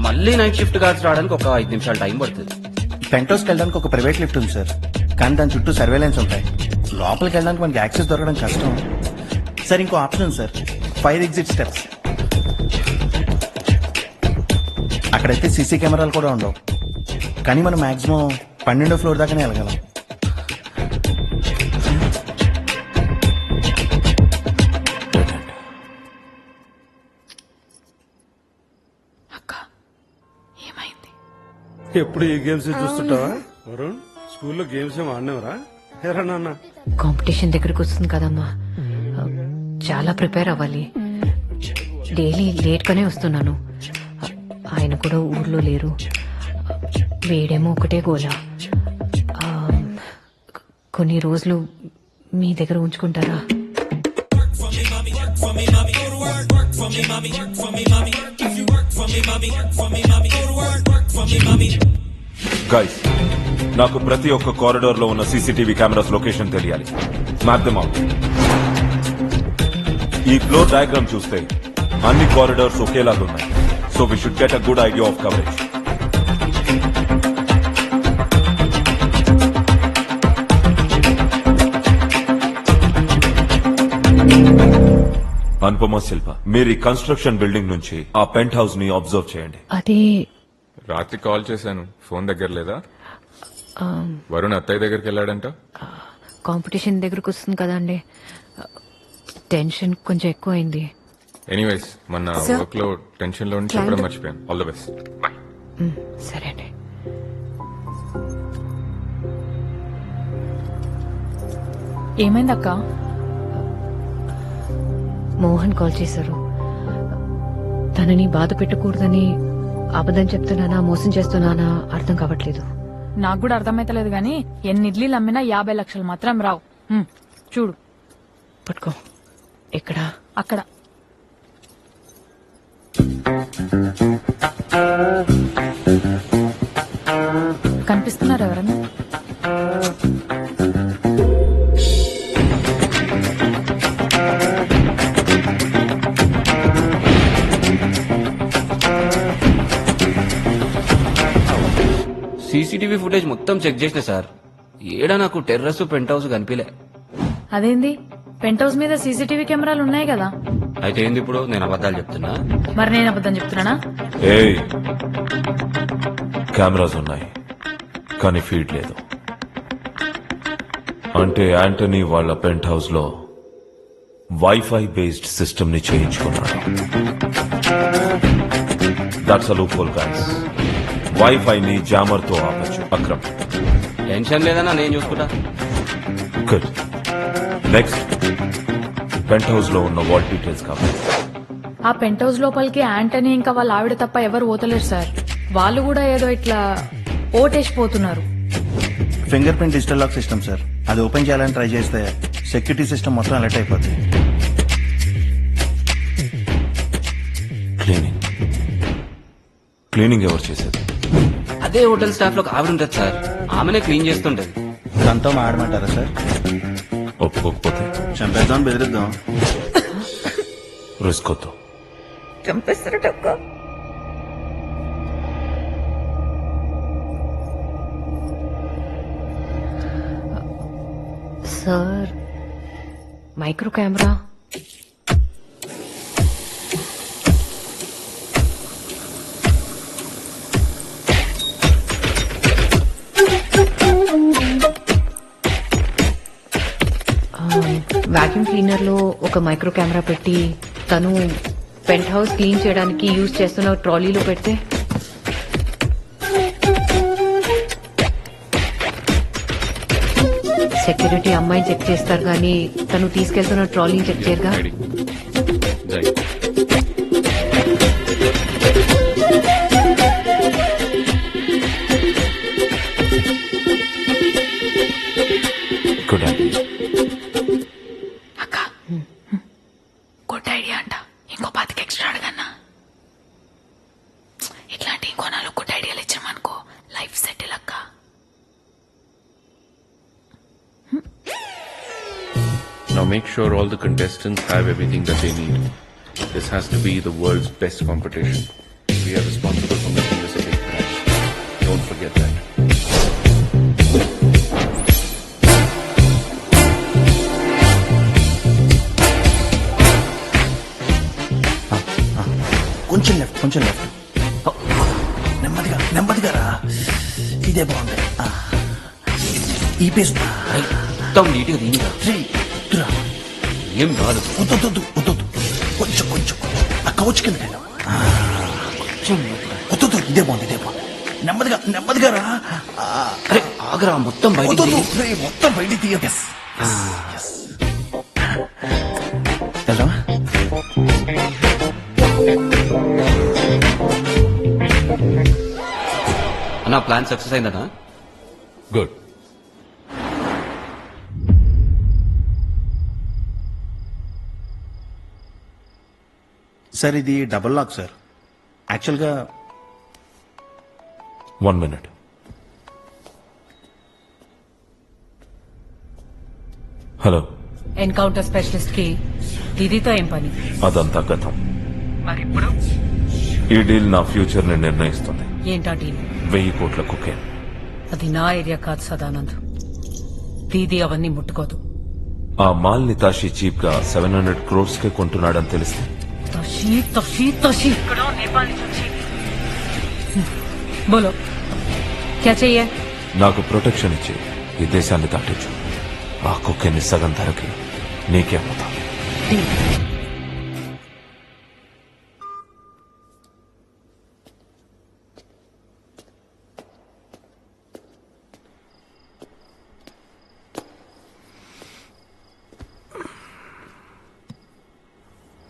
మళ్ళీ నైట్ షిఫ్ట్ గార్డ్స్ రావడానికి ఒక 5 నిమిషాలు టైం పడుతుంది. పెంట్ హౌస్కి వెళ్ళడానికి ఒక ప్రైవేట్ లిఫ్ట్ ఉంది సార్, కానీ దాని చుట్టూ సర్వేలెన్స్ ఉంటాయి. లోపలికి వెళ్ళడానికి మనకి యాక్సెస్ దొరకడం కష్టం సార్. ఇంకో ఆప్షన్ ఉంది సార్, 5 ఎగ్జిట్ స్టెప్స్. అక్కడైతే సీసీ కెమెరాలు కూడా ఉండవు, కానీ మనం మాక్సిమం 12వ ఫ్లోర్ దాకానే వెళ్ళగలం. ఎప్పుడు ఈ గేమ్స్ చూస్తుంటావా వరుణ్? స్కూల్లో గేమ్స్ ఏం ఆడినవరా? ఏరా నాన్న, కాంపిటీషన్ దగ్గరకు వస్తుంది కదమ్మా, చాలా ప్రిపేర్ అవ్వాలి. డైలీ లేట్ గానే వస్తున్నాను. ఆయన కూడా ఊర్లో లేరు. వేడేమో ఒకటే గోల. కొన్ని రోజులు మీ దగ్గర ఉంచుకుంటారా? గైస్, నాకు ప్రతి ఒక్క కారిడార్ లో ఉన్న సీసీటీవీ కెమెరాస్ లొకేషన్ తెలియాలి. Map them out. ఈ ఫ్లోర్ డయాగ్రామ్ చూస్తే అన్ని కారిడార్స్ ఒకేలాగా ఉన్నాయి. So we should get a good idea of coverage. Anupama Shilpa, మీరు ఈ కన్స్ట్రక్షన్ బిల్డింగ్ నుంచి ఆ పెంట్ హౌస్ ని అబ్జర్వ్ చేయండి. అదే రాత్రి కాల్ చేశాను, ఫోన్ దగ్గర లేదా? వరుణ్ అత్తయ్య దగ్గరికి వెళ్ళాడంట. కాంపిటీషన్ దగ్గరకు వస్తుంది కదండి, టెన్షన్ కొంచెం ఎక్కువ అయింది. ఎనీవేస్, మన వర్క్ లో టెన్షన్ లో నుంచి చెప్పడం మర్చిపోయాను. All the best. బాయ్. సరే అండి. ఏమైందక్క? మోహన్ కాల్ చేశారు. తనని బాధ పెట్టకూడదని అబద్ధం చెప్తున్నానా, మోసం చేస్తున్నానా అర్థం కావట్లేదు. నాకు కూడా అర్థమైతలేదు గాని ఎన్ని ఇడ్లీలు అమ్మినా 50 లక్షలు మాత్రం రావు. చూడు, పట్టుకో. ఎక్కడ? అక్కడ. కనిపిస్తున్నారు ఎవరన్నా? సీసీటీవీ ఫుటేజ్ మొత్తం చెక్ చేసిన సార్, ఏడా నాకు టెర్రస్ పెంట్ హౌస్ కనిపించలే. అదేంది? పెంట్ హౌస్ మీద సీసీటీవీ కెమెరాలు ఉన్నాయి కదా. అయితే ఏంది ఇప్పుడు? నేను అబద్ధాలు చెప్తున్నా? మరి నేను అబద్ధం చెప్తున్నానా? ఏయ్, కెమెరాస్ ఉన్నాయి కానీ ఫీడ్ లేదు. అంటే యాంటనీ వాళ్ళ పెంట్ హౌస్ లో వైఫై బేస్డ్ సిస్టమ్ ని చేయించుకున్నాడు. That's a loophole guys. Wifi ని జామర్ తో ఆపచ్చు. అక్రమ్ టెన్షన్ లేదన్నా, నేను చూసుకుంటా. గుడ్. నెక్స్ట్ పెంట్ హౌస్ లో ఉన్న వాల్ డీటెయిల్స్ కావాలి. ఆ పెంట్ హౌస్ లోపలికి యాంటనీ ఇంకా వాళ్ళ ఆవిడ తప్ప ఎవరు పోతలేరు సార్. వాళ్ళు కూడా ఏదో ఇట్లా ఓటేసిపోతున్నారు. Fingerprint digital lock system sir. అది ఓపెన్ చేయాలని ట్రై చేస్తే సెక్యూరిటీ సిస్టమ్ మొత్తం అలర్ట్ అయిపోతుంది. క్లీనింగ్ ఎవరు చేసేది? అదే హోటల్ స్టాఫ్ లో ఆవిడ ఉంటుంది సార్, ఆమెనే క్లీన్ చేస్తుంటది. దాంతో మాడమంటారా సార్? ఒప్పుకోకపోతే చంపేద్దాం, బెదిరిద్దాం. రిస్క్ వద్దు. చంపేస్తారట. Sir, micro camera. Vacuum cleaner లో ఒక మైక్రో కెమెరా పెట్టి తను పెంట్ హౌస్ క్లీన్ చేయడానికి యూజ్ చేస్తున్న ట్రాలీలో పెడితే సెక్యూరిటీ అమ్మాయిని చెక్ చేస్తారు కానీ తను తీసుకెళ్తున్న ట్రాలీని చెక్ చేయరుగా. Good idea. గుడ్ ఐడియా అంట. ఇంకో 5 ఎక్స్ట్రా అడగన్నా. ఇట్లాంటి ఇంకో 4 గుడ్ ఐడియాలు ఇచ్చామనుకో లైఫ్ సెటిల్ అక్క. Now make sure all the contestants have everything that they need. This has to be the world's best competition. We are responsible for making this a big prize. Don't forget that. కొంచెం left, కొంచెం left. నెమ్మదిగా, నెమ్మదిగా రా. ఇదే బాగుంది. ఈ face మొత్తం నీట్గా దీనిగా ఏం రాదు. వద్దు, కొంచెం కొంచెం ఆ కౌచ్ కింద వద్దు. ఇదే బాగుంది, ఇదే బాగుంది. నెమ్మదిగా, నెమ్మదిగా రా. అరే ఆగరా, మొత్తం బయట మొత్తం బయట తీయ. వెళ్దామా? అన్నా ప్లాన్ సక్సెస్ అయిందనా? గుడ్. సార్ ఇది డబుల్ లాక్ సార్. యాక్చువల్గా 1 minute. హలో. ఎన్కౌంటర్ స్పెషలిస్ట్ కి దీదీతో ఏం పని? అదంతా గతం. మరి ఇప్పుడు ఈ డీల్ నా ఫ్యూచర్ ని నిర్ణయిస్తుంది. ఏంటా డీల్? 1000 కోట్ల కుకేన్. అది నా ఏరియా కాదు సదానంద్. దీదీ అవన్నీ ముట్టుకోదు. ఆ మాల్ ని తాషి చీప్ గా 700 crores కే కొంటున్నాడని తెలిస్తే తషి ఇక్కడ నేపాల్ నుంచి వచ్చి బోలో క్యా చెయ్యే? నాకు ప్రొటెక్షన్ ఇచ్చి ఈ దేశాన్ని దాటించు. ఆ కుక్కెని సగం ధరకి నీకే అమ్ముతా.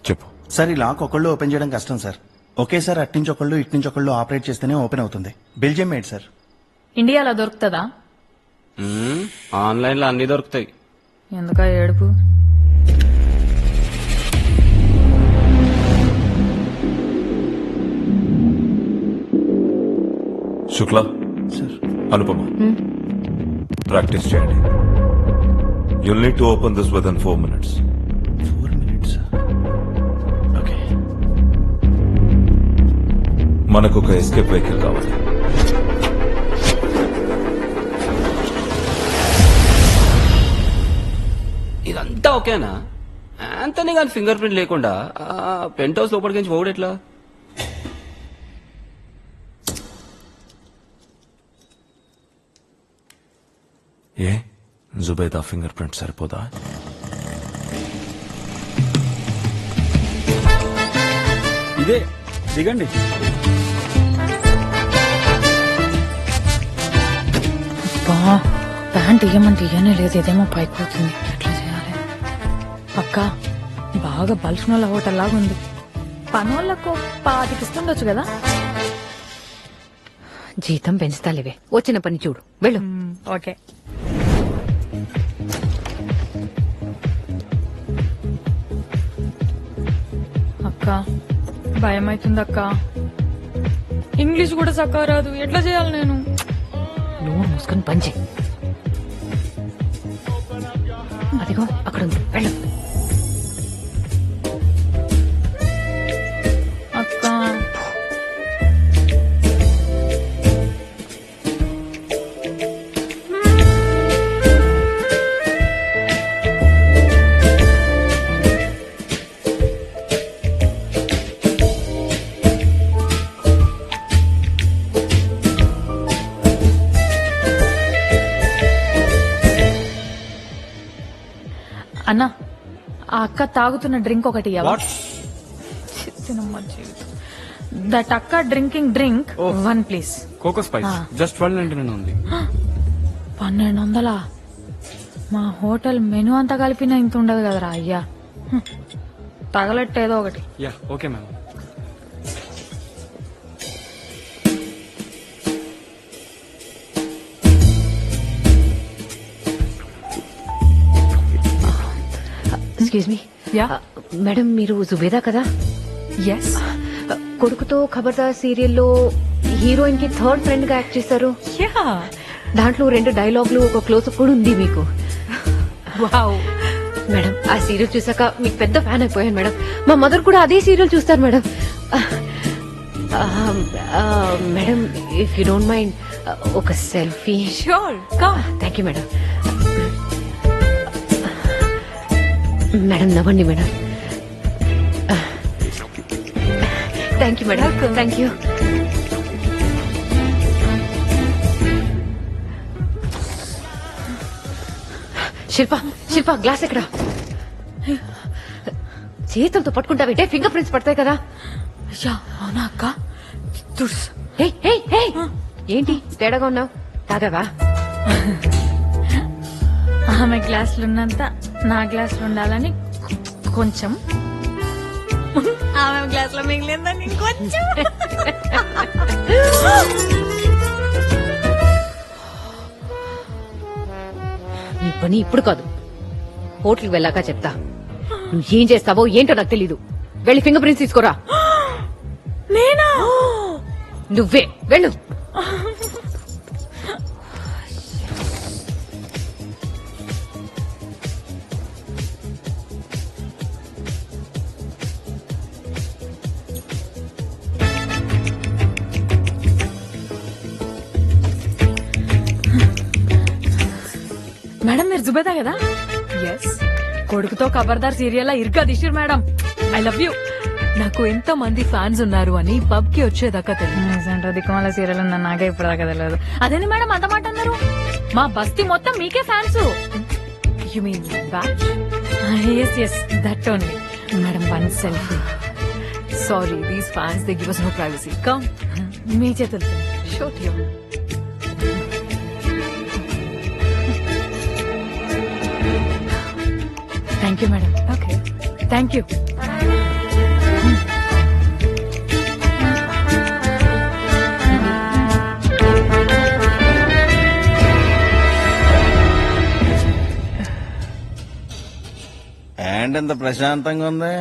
చెప్పు సార్. ఈ లాక్ ఒకళ్ళు ఓపెన్ చేయడం కష్టం సార్. ఒకేసారి అట్నుంచి ఒకళ్ళు ఇట్నుంచి ఒకళ్ళు ఆపరేట్ చేస్తేనే ఓపెన్ అవుతుంది. Belgium made sir. ఇండియాలో దొరుకుతుందా? ఆన్లైన్ లో అన్ని దొరుకుతాయి. ఎందుక ఏడుపు? శుక్లా సార్. అనుపమ ప్రాక్టీస్ చేయండి. You'll need to open this with in 4 minutes. 4 minutes. Okay. మనకు ఒక ఎస్కేప్ వెహికల్ కావాలి. ఇదంతా ఓకేనా? యాంతనీ గాని ఫింగర్ ప్రింట్ లేకుండా పెంట్ హౌస్ లోపలికి నుంచి పోవడం ఎట్లా? ఏ జుబైదా ఫింగర్ ప్రింట్ సరిపోదా? ఇదే దిగండి. బా ప్యాంట్ ఇయ్యమంటే ఇయ్యనే లేదు, ఇదేమో పైకి పోతుంది, ఎట్లా చేయాలి? అక్క బాగా బల్సునోళ్ళ హోటల్ లాగా ఉంది, పనోళ్ళకు 10 ఇస్తుండొచ్చు కదా. జీతం పెంచుతాలేవే, వచ్చిన పని చూడు, వెళ్ళు. ఓకే. అక్క భయం అవుతుంది అక్క, ఇంగ్లీష్ కూడా చక్కగా రాదు, ఎట్లా చేయాలి నేను? నువ్వు మూసుకొని పని చేయి. అదిగో అక్కడ ఉంది, వెళ్ళు. అక్క అన్న, ఆ అక్క తాగుతున్న డ్రింక్ ఒకటి ఇయ్యవా? దట్ అక్క drinking drink 1 please. Coco spice just 12.99 ఉంది. 1200? మా హోటల్ మెనూ అంతా కలిపినా ఇంత ఉండదు కదరా అయ్యా. తగలట్టేదో ఒకటి. Yeah okay ma'am. Excuse me. Madam, మీరు జుబేదా కదా? ఎస్. కొడుకుతో ఖబర్దార్ సీరియల్లో హీరోయిన్ కి 3rd ఫ్రెండ్ గా యాక్ట్ చేశారు. దాంట్లో 2 డైలాగులు, ఒక క్లోజ్అప్ కూడా ఉంది మీకు. మేడం, ఆ సీరియల్ చూసాక మీకు పెద్ద ఫ్యాన్ అయిపోయాను మేడం. మా మదర్ కూడా అదే సీరియల్ చూస్తారు madam. Madam, if you don't mind ఒక selfie. Sure, thank you madam. Madam నవ్వండి madam. Thank you madam, thank you. Shilpa glass ఎక్కడ? చేతులతో పట్టుకుంటావేంటే, ఫింగర్ ప్రింట్స్ పడతాయి కదా. అవునా అక్క? ఏంటి తేడాగా ఉన్నావు? తాగావా? ఆమె గ్లాసులు ఉన్నంత నా గ్లాసులు ఉండాలని కొంచెం, ఆమె గ్లాసులో మిగిలిందని కొంచెం. నీ పని ఇప్పుడు కాదు, హోటల్కి వెళ్ళాక చెప్తా. నువ్వు ఏం చేస్తావో ఏంటో నాకు తెలీదు. వెళ్ళి ఫింగర్ ప్రింట్స్ తీసుకోరా. నేనా? నువ్వే వెళ్ళు. మేడం, మీరు జుబేదా కదా? ఎస్. కొడుకుతో ఖబర్దార్ సీరియల్ ఇరుగా దిశర్ మేడం. I love you. నాకు ఎంత మంది ఫ్యాన్స్ ఉన్నారు అని పబ్ కి వచ్చేదాకా తెలియదు. దిక్కుమాల సీరియల్ ఉందని నాకే ఇప్పుడు దాకా తెలియదు. అదేంది మేడం అంత మాట అన్నారు? మా బస్తీ మొత్తం మీకే fans. You mean batch? Yes that only. Madam, 1 selfie. Sorry, these fans they give us no privacy. Come. మీ చేతులతో. Show to you. Thank you madam. Okay, thank you. ఏంటి ఇంత ప్రశాంతంగా ఉంది?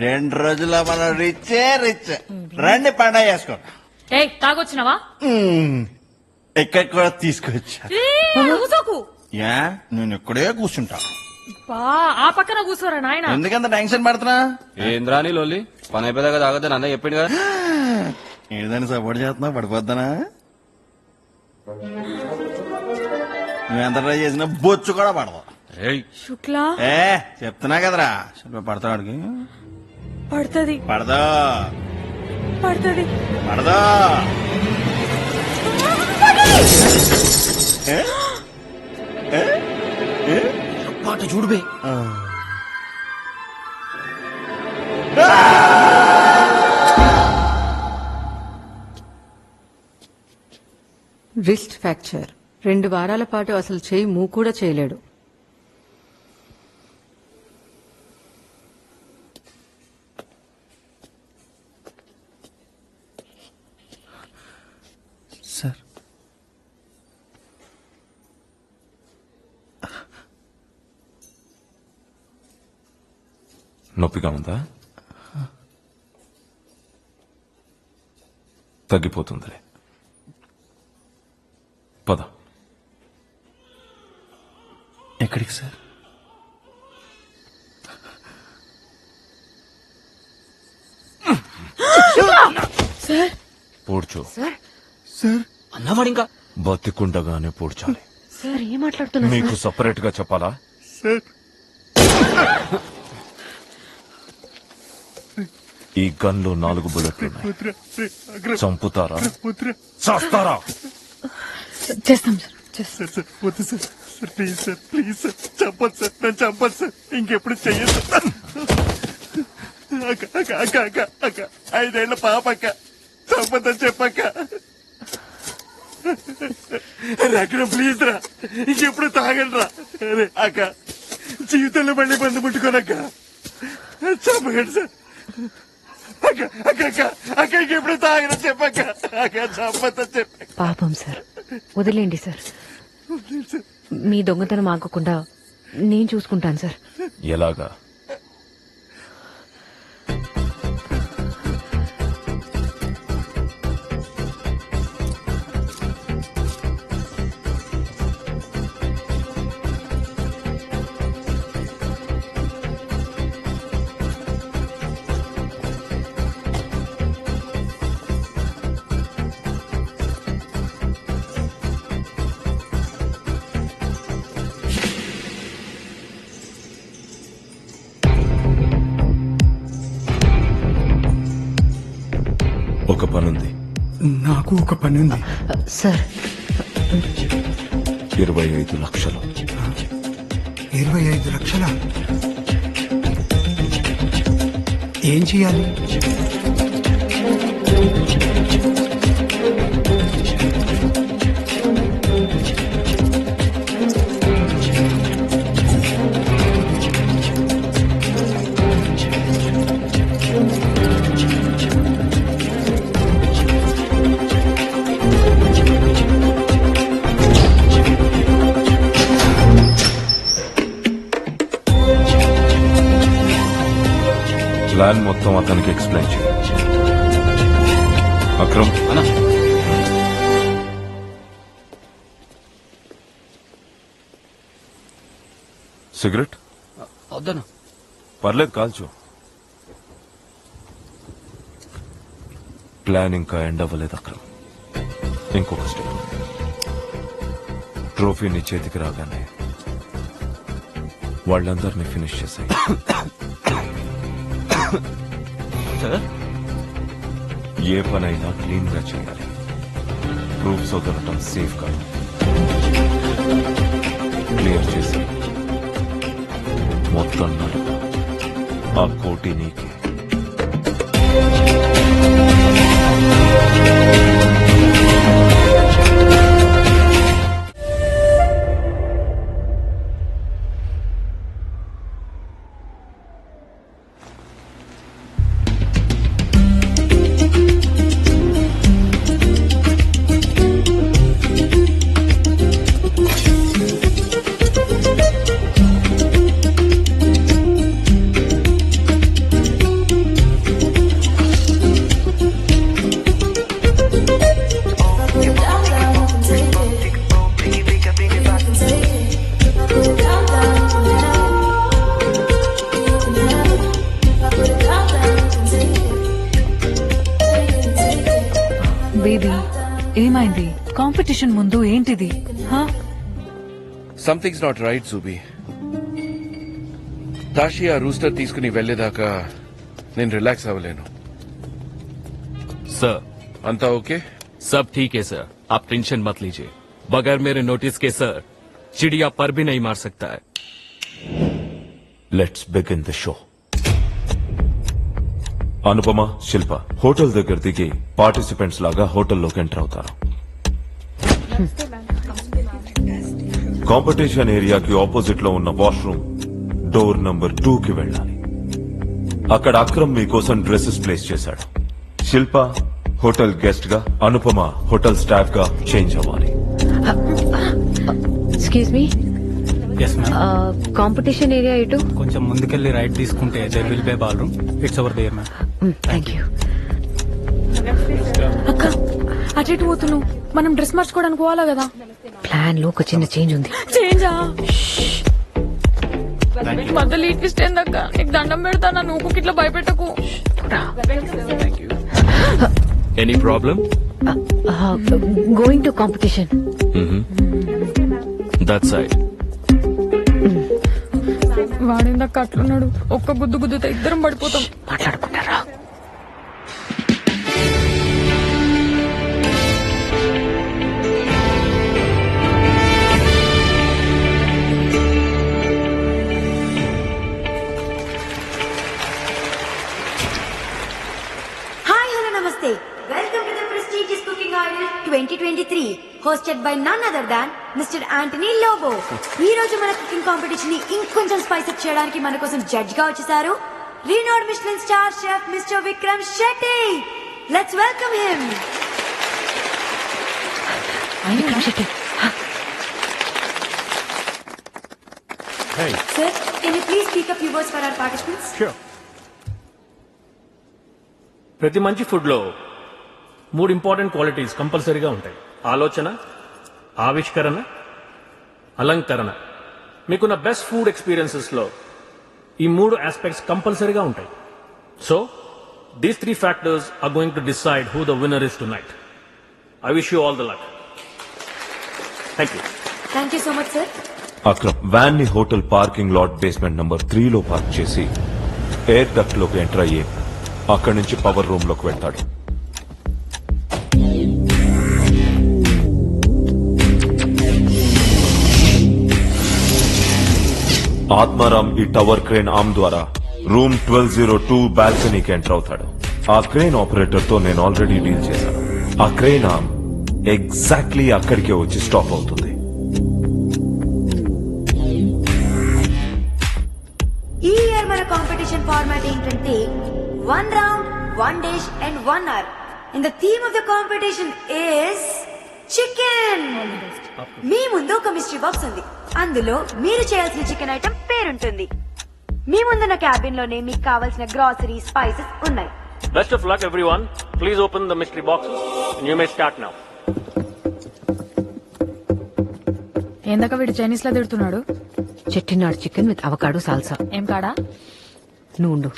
2 రోజుల్లో మనం రిచ్చే రిచ్. రండి పండగ చేసుకోండి. ఏయ్, తాగొచ్చినావా? ఇక్కడ కూడా తీసుకొచ్చా. కూసోకు. యా, నేను ఇక్కడే కూర్చుంటా. ఆ పక్కన కూర్చోరా నాయన. ఎందుకంత టెన్షన్ పడుతున్నా? ఏంద్రా నీ లొల్లి? పని అయిపోయేదాకా తాగద్దని అన్న చెప్పిండు కదా. ఏదని సపోర్ట్ చేస్తున్నా పడిపోద్దానా? నువ్వెంత ట్రై చేసినా బొచ్చు కూడా పడదు. శుక్లా చెప్తున్నా కదరా, పడతాడికి పడుతుంది. పడదా పడుతుంది. పడదా? పాట చూడుబే. రిస్ట్ ఫ్రాక్చర్, 2 వారాల పాటు అసలు చేయి మూవ్ కూడా చేయలేడు. సార్ నొప్పిగా ఉందా? తగ్గిపోతుందిలే. పద. ఎక్కడికి సార్? సార్ పూడ్చు. సార్ సార్ అన్నవాడు ఇంకా బతికుండగానే పూడ్చాలి. సార్ ఏం మాట్లాడుతున్నారు మీకు సార్? సపరేట్ గా చెప్పాలా? సార్ ఈ గన్ లో 4 బుల్లెట్లున్నాయి. చంపుతారా? చేస్తారా? చేస్తాం సార్ చేస్తాం. సార్ వద్దు sir. Sir please sir, please sir, చంపదు సార్, నన్ను చంపదు సార్, ఇంకెప్పుడు చెయ్యదు. అక్క అక్క అక్క అక్క అక్క 5 ఏళ్ల పాప అక్క, చంపదని చెప్పక్క. అక్కడ ప్లీజ్ రా, ఇంకెప్పుడు తాగండి రా. అరే అక్క, జీవితంలో మళ్ళీ బంధు ముట్టుకోనక్క, చంపకండి సార్. అక్క అక్క అక్క అక్క ఇంకెప్పుడు తాగని చెప్పక్క. అక్క చంపదని చెప్పక్క. పాపం సార్, వదిలేండి సార్. మీ దొంగతనం ఆగకుండా నేను చూసుకుంటాను సార్. ఎలాగా? ఒక పనుంది. నాకు ఒక పని ఉంది సార్. 25 లక్షలు. 25 లక్షల? ఏం చేయాలి? ప్లాన్ మొత్తం అతనికి ఎక్స్ప్లెయిన్ చేయి. అక్రమ్, సిగరెట్ వద్దనా? పర్లేదు, కాల్చు. ప్లాన్ ఇంకా ఎండ్ అవ్వలేదు అక్రమ్. ఇంకొక స్టెప్. ట్రోఫీ నీ చేతికి రాగానే వాళ్ళందరినీ ఫినిష్ చేశాయి. ఏ పనైనా క్లీన్ గా చేయాలి. ప్రూఫ్స్ వదలటం సేఫ్ కాదు. క్లియర్ చేసి మొత్తం నడుపు. ఆ కోటి నీకే. బేబీ ఏమైంది? కాంపిటీషన్ ముందు ఏంటిది? Something's not right Jubi. Tashi ఆ రూస్టర్ తీసుకుని వెళ్లేదాకా నేను రిలాక్స్ అవ్వలేను. सर అంతా ఓకే? सब ठीक है सर, आप टेंशन मत लीजिए. बगैर मेरे नोटिस के सर चिड़िया पर भी नहीं मार सकता है. Let's begin the show. Anupama, Shilpa hotel దగ్గర దిగి పార్టిసిపెంట్స్ లాగా హోటల్లోకి ఎంటర్ అవుతారు. కాంపిటీషన్ ఏరియాకి ఆపోజిట్ లో ఉన్న వాష్రూమ్ డోర్ నంబర్ 2 కి వెళ్ళాలి. అక్కడ అక్రమ్ మీకోసం డ్రెస్సెస్ ప్లేస్ చేశాడు. శిల్ప హోటల్ గెస్ట్ గా, అనుపమ హోటల్ స్టాఫ్ గా చేంజ్ అవ్వాలి. ఎక్స్క్యూజ్ మీ, కాంపిటీషన్ ఏరియా ఎటు? కొంచెం ముందుకెళ్ళి రైట్ తీసుకుంటే there will be ballroom. It's over there ma'am. Thank you. అక్క అటు ఇటు పోతున్నావు, మనం డ్రెస్ మార్చుకోవడానికి పోవాలా కదా? ప్లాన్ లో ఒక చిన్న చేంజ్ ఉంది. చేంజా? మధ్యలో ఈ ట్విస్ట్ ఏందక్క? నీకు దండం పెడతా, నా నువ్వు ఇట్లా భయపెట్టకు. Any problem? Going to competition. That side. వాడేందక్క అట్లున్నాడు? ఒక్క గుద్దు గుద్దుతో ఇద్దరం పడిపోతాం. మాట్లాడుకుంటారా? Hi, hello, namaste. Welcome to the prestigious Cooking Idol 2023, hosted by none other than Mr. Anthony Lobo. ఈ రోజు మన కుకింగ్ కాంపిటీషన్ ని ఇంకొంచెం స్పైస్ అప్ చేయడానికి మన కోసం జడ్జ్ గా వచ్చేసారు renowned Michelin star chef mister Vikram Shetty. Let's welcome him. Vikram Shetty. Sir, can you please speak up your words for our participants? Sure. ప్రతి మంచి ఫుడ్ లో 3 ఇంపార్టెంట్ క్వాలిటీస్ కంపల్సరీగా ఉంటాయి: ఆలోచన, ఆవిష్కరణ, అలంకరణ. మీకున్న బెస్ట్ ఫుడ్ ఎక్స్పీరియన్సెస్ లో ఈ 3 ఆస్పెక్ట్స్ కంపల్సరీగా ఉంటాయి. So these 3 factors are going to decide who the winner is tonight. I wish you all the luck. Thank you. Thank you so much, sir. Akram van ని hotel parking lot basement number 3 లో park చేసి air duct లోకి enter అయ్యి అక్కడి నుంచి power room లోకి వెళ్తాడు. ఆత్మారాం ఈ టవర్ క్రేన్ ఆర్మ్ ద్వారా రూమ్ 1202 బాల్కనీకి ఎంటర్ అవుతాడు. ఆ క్రేన్ ఆపరేటర్ తో నేను ఆల్రెడీ డీల్ చేశాను. ఆ క్రేన్ ఆర్మ్ ఎగ్జాక్ట్లీ అక్కడికే వచ్చి స్టాప్ అవుతుంది. ఈ ఇయర్ మన కాంపిటీషన్ ఫార్మాట్ ఏంటంటే 1 round, 1 dish and 1 hour. And the theme of the competition is chicken. మీ ముందు ఒక మిస్టరీ బాక్స్ ఉంది. అందులో మీరు చేయాల్సిన చికెన్ ఐటమ్ పేరుంటుంది. మీ ముందున్న క్యాబిన్ లోనే మీకు కావాల్సిన గ్రాసరీ, స్పైసెస్ ఉన్నాయి. Best of luck everyone. Please open the mystery boxes. You may start now. ఏందక్క వీడు చైనీస్ లా తిడుతున్నాడు? Chettinad chicken with avocado salsa. ఏం కాడా? నువ్వు ఉండు.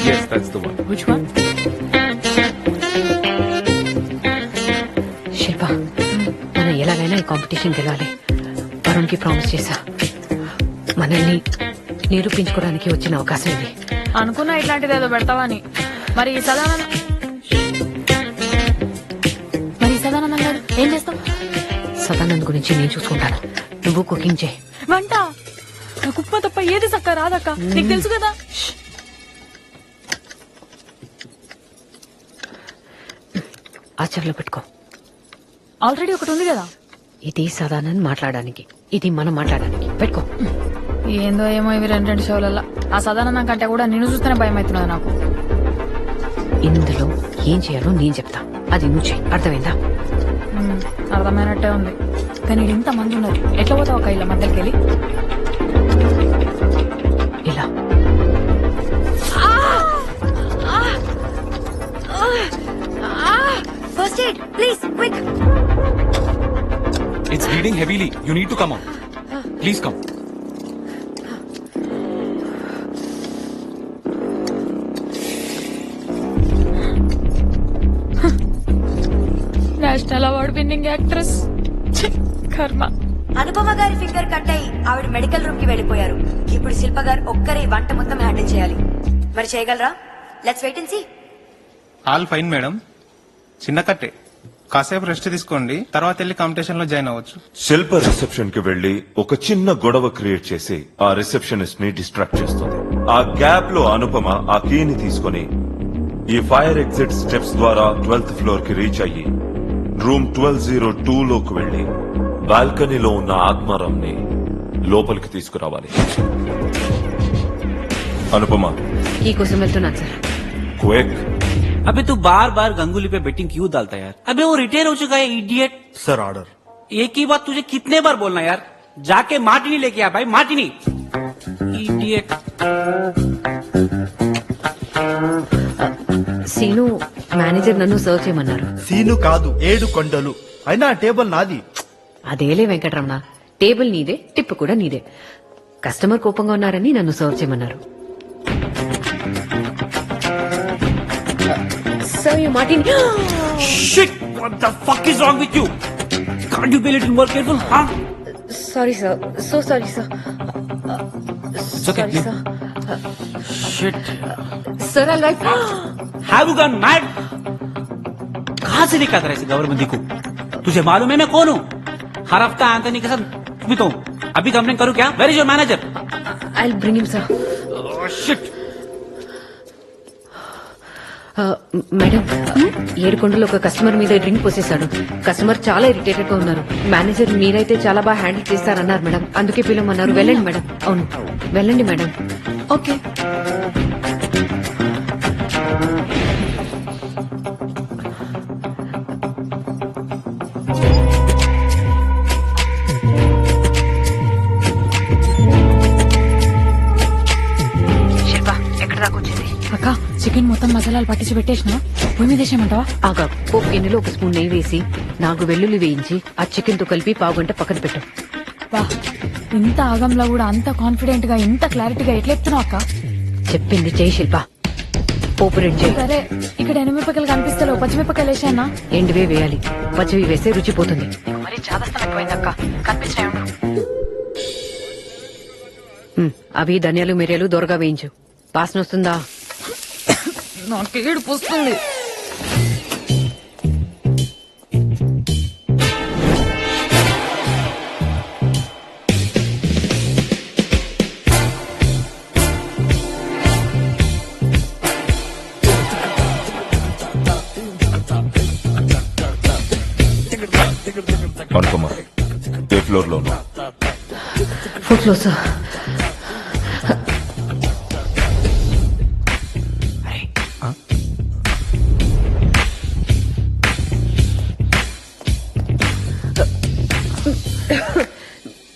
Yes, that's the one. Which one? శిల్ప, మనం ఎలాగైనా ఈ కాంపిటీషన్ గెలాలి. వరుణ్ కి ప్రామిస్ చేశా. మనల్ని నిరూపించుకోవడానికి వచ్చిన అవకాశం ఇది. అనుకున్నా ఇట్లాంటిది ఏదో పెడతావని. మరి ఈ సదానందం గారు ఏం చేస్తావు? సదానంద్ గురించి నేను చూసుకుంటాను. నువ్వు కుకింగ్ చేయి. వంట నాకు ఉప్మా తప్ప ఏది చక్క రాదక్క, నీకు తెలుసు కదా. ఆచరణలో పెట్టుకో. ఆల్రెడీ ఒకటి ఉంది కదా. ఇది సదానంద్ మాట్లాడడానికి, ఇది మనం మాట్లాడడానికి. పెట్టుకో. ఏందో ఏమో ఇవి రెండు షోలల్లో. ఆ సదానందం కంటే కూడా నిన్ను చూస్తేనే భయం అవుతున్నది నాకు. ఇందులో ఏం చేయాలో నేను చెప్తా, అది నువ్వు చెయ్యి. అర్థమైందా? అర్థమైనట్టే ఉంది. కానీ ఇంత మంది ఉన్నారు, ఎట్లా పోతావు ఒక ఇళ్ళ మధ్యకి వెళ్ళి? ఇలా first aid please, quick. It's bleeding heavily. You need to come out. Please come. National award winning actress. కర్మ. అనుపమ గారి ఫింగర్ కట్ అయి ఆవిడ మెడికల్ రూమ్ కి వెళ్లిపోయారు. ఇప్పుడు శిల్ప గారు ఒక్కరే వంట మొత్తం హ్యాండిల్ చేయాలి. మరి చేయగలరా? Let's wait and see. All fine madam. చిన్న కట్టే, కాసేపు రెస్ట్ తీసుకోండి, తర్వాత వెళ్ళి కాంపిటీషన్ లో జాయిన్ అవ్వచ్చు. శిల్ప రిసెప్షన్ కి వెళ్లి ఒక చిన్న గొడవ క్రియేట్ చేసి ఆ రిసెప్షనిస్ట్ ని డిస్ట్రాక్ట్ చేస్తుంది. ఆ గ్యాప్ లో అనుపమ ఆ కీని తీసుకొని ఈ ఫైర్ ఎగ్జిట్ స్టెప్స్ ద్వారా 12th ఫ్లోర్ కి రీచ్ అయ్యి రూమ్ 1202 లోకి వెళ్లి బాల్కనీలో ఉన్న ఆత్మారాం ని లోపలికి తీసుకురావాలి. అనుపమ ఈ కోసం వెళ్తున్నాను సార్. క్విక్. अबे तू बार बार गंगुली पे बेटिंग क्यों डालता है यार? अबे वो रिटायर हो चुका है इडियट. Sir order. एक ही बात तुझे कितने बार बोलना यार? जाके मार्टिनी लेके आ भाई, मार्टिनी. इडियट. సీను మేనేజర్ నన్ను సర్వ్ చేయమన్నారు. సీను కాదు 7 కొండలు. అయినా ఆ టేబుల్ నాది. అదేలే వెంకటరమణ, టేబుల్ నీదే, టిప్ కూడా నీదే. కస్టమర్ కోపంగా ఉన్నారని నన్ను సర్వ్ చేయమన్నారు. Sir, you Martin. Shit! What the fuck is wrong with you? Can't you be a little more careful, huh? Sorry, sir. So sorry, sir. okay, Sorry, sir. Shit. Sir, I'll wipe. Have you gone mad? कहाँ से दिखा था ऐसे government को? तुझे मालूम है मैं कौन हूँ? हर हफ्ता एंथनी के साथ घूमता हूँ. अभी कंप्लेन करूँ क्या? Where is your manager? I'll bring him, sir. Oh, shit. Madam, 7 కొండలు ఒక కస్టమర్ మీద డ్రింక్ పోసేశాడు. కస్టమర్ చాలా ఇరిటేటెడ్ గా ఉన్నారు. మేనేజర్ మీరైతే చాలా బాగా హ్యాండిల్ చేస్తారన్నారు మేడం, అందుకే పిలవమన్నారు. వెళ్ళండి మేడం. అవును, వెళ్ళండి మేడం. ఓకే. అక్క, చికెన్ మొత్తం మసాలాలు పట్టించి పెట్టేసిన పొయ్యి మీద వేసేయమంటావా? ఆగా, పోపు గిన్నెలో 1 స్పూన్ నెయ్యి వేసి 4 వెల్లుల్లి వేయించి ఆ చికెన్ తో కలిపి పావుగంట పక్కన పెట్టు. వా, ఇంత ఆగంలో కూడా అంత కాన్ఫిడెంట్ గా ఇంత క్లారిటీగా ఎట్లా చెప్తున్నావు అక్క? చెప్పింది చేయి శిల్ప. పోపు రెడీ చేయి. సరే, ఇక్కడ ఎనిమిరపకాయలు కనిపిస్తలేవు, పచ్చిమిరపకాయలు వేసానా? ఎండువే వేయాలి, పచ్చివి వేస్తే రుచి పోతుంది. మరి చాదస్తం ఎక్కువైందక్క, కనిపించినాయి. అవి ధనియాలు మిరియాలు దొరగా వేయించు. వాసన వస్తుందా? నాకు ఏడుపు వస్తుంది. అనుపమ, ఏ ఫ్లోర్ లో ఉన్నా? 4th floor sir.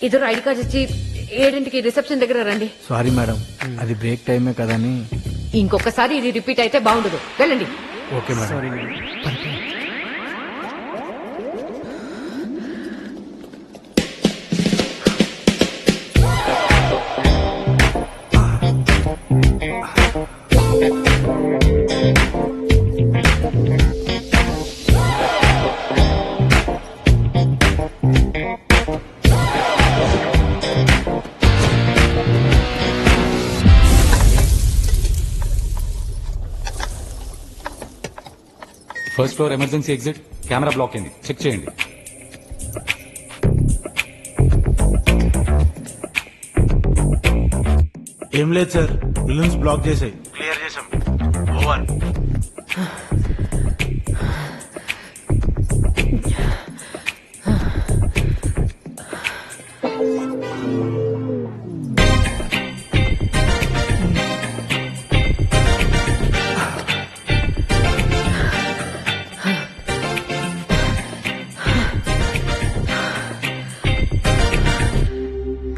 ఇద్దరు ఐడి కార్డ్ ఇచ్చి 7ంటికి రిసెప్షన్ దగ్గర రండి. సారీ మేడం, అది బ్రేక్ టైమే కదని. ఇంకొకసారి ఇది రిపీట్ అయితే బాగుండదు. వెళ్ళండి. Okay madam. First floor emergency exit, camera block అయింది, చెక్ చేయండి. ఏం లేదు సార్, బెలూన్స్ బ్లాక్ చేసాయి. క్లియర్ చేసాం. ఓవర్.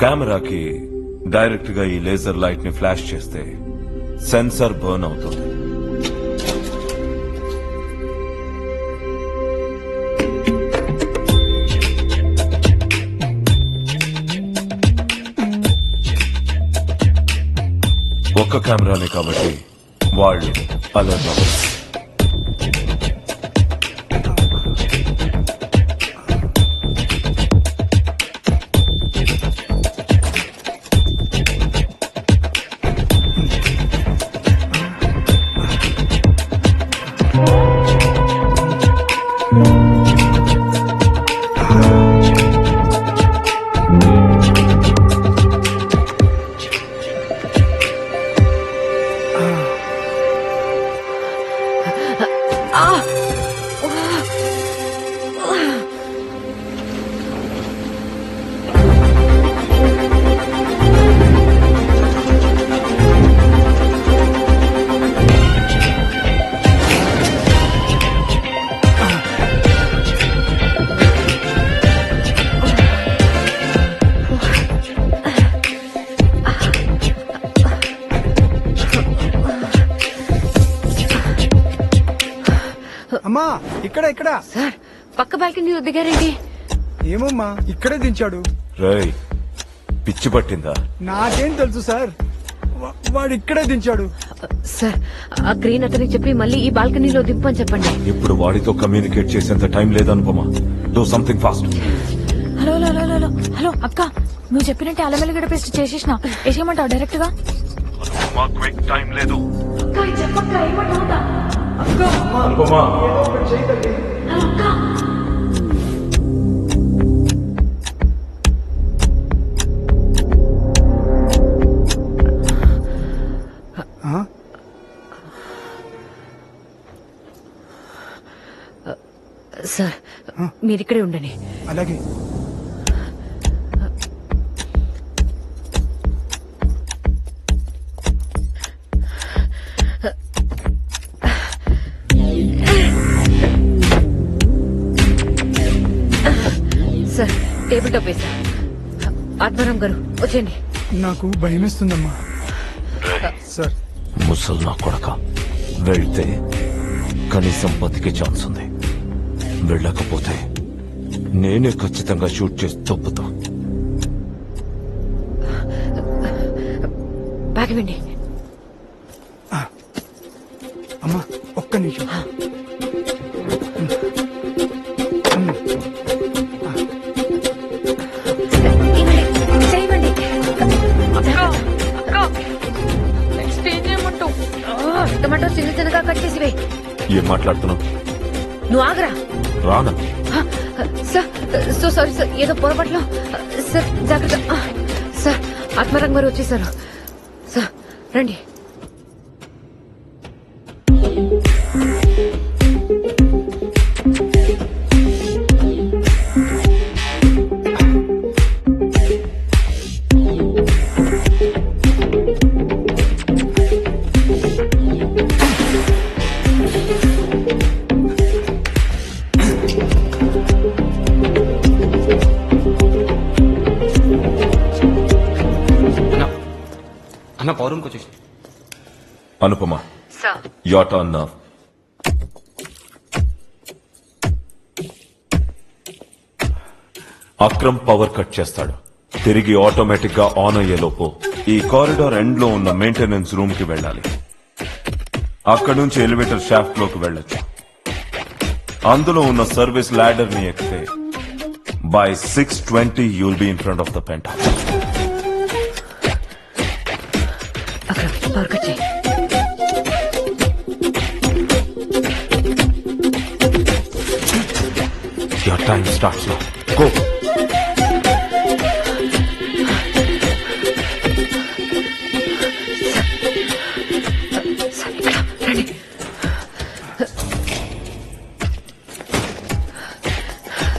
కెమెరాకి డైరెక్ట్ గా ఈ లేజర్ లైట్ ని ఫ్లాష్ చేస్తే సెన్సార్ బర్న్ అవుతుంది. ఒక్క కెమెరానే కాబట్టి వాళ్ళు అలర్ట్ అవ్వరు. ఇక్కడ సార్ పక్క బాల్కనీలో దిగారేంటి? ఏమమ్మా ఇక్కడే దించాడు. రేయ్ పిచ్చి పట్టిందా? నాకేం తెలుసు సార్, వాడు ఇక్కడే దించాడు. సార్ ఆ గ్రీన్ అతనికి చెప్పి మళ్ళీ ఈ బాల్కనీలో దింపని చెప్పండి. ఇప్పుడు వాడితో కమ్యూనికేట్ చేసేంత టైం లేదనుపమా. Do something fast. Hello hello hello hello hello అక్క, నువ్వు చెప్పినట్టే అల్లం వెల్లిగడ్డ పేస్ట్ చేసేసిన. వేసేయమంటావు డైరెక్ట్ గా? టైం లేదు. సార్ మీరిక్కడే ఉండండి. అలాగే. సార్ టేబుల్ టాప్ వేసా. ఆత్మారాం గారు వచ్చేయండి. నాకు భయమేస్తుందమ్మా. సార్ ముసల్ నా కొడక, వెళ్తే కనీసం బతికే ఛాన్స్ ఉంది. వెళ్ళకపోతే నేనే ఖచ్చితంగా షూట్ చేసి తప్పుతా. బాగవండి. అమ్మా ఒక్క నిమిషం. నెక్స్ట్ ఏం చేయమంటావు? టమాటో చిన్న చిన్నగా కట్ చేసి వేయి. ఏం మాట్లాడుతున్నావు? నువ్వు ఆగరా. రానా? సార్ సో సారీ సార్, ఏదో పొరపాట్లో. సార్ జాగ్రత్త. సార్ ఆత్మారాం గారు వచ్చేసారు. సార్ రండి. అన్న పవర్ రూమ్కి వచ్చేసి. Anupama, your turn now. Akram power cut చేస్తాడు. తిరిగి ఆటోమేటిక్ గా ఆన్ అయ్యేలోపు ఈ కారిడార్ ఎండ్ లో ఉన్న మెయింటెనెన్స్ రూమ్ కి వెళ్ళాలి. అక్కడ నుంచి ఎలివేటర్ షాఫ్ట్ లోకి వెళ్ళొచ్చు. అందులో ఉన్న సర్వీస్ ల్యాడర్ ని ఎక్కితే by 6:20 you'll be in front of the penthouse. Power cut చేయి. Your time starts now. Go.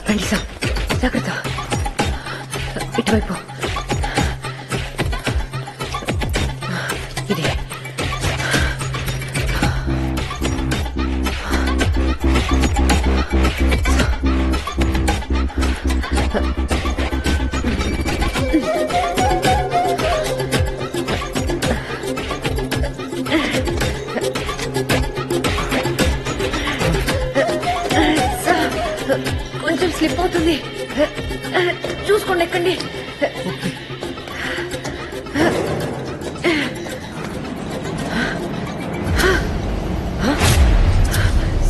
రండి సార్, జాగ్రత్త. ఇటువైపు. ఇది కొంచెం స్లిప్ అవుతుంది, చూసుకోండి. ఎక్కండి.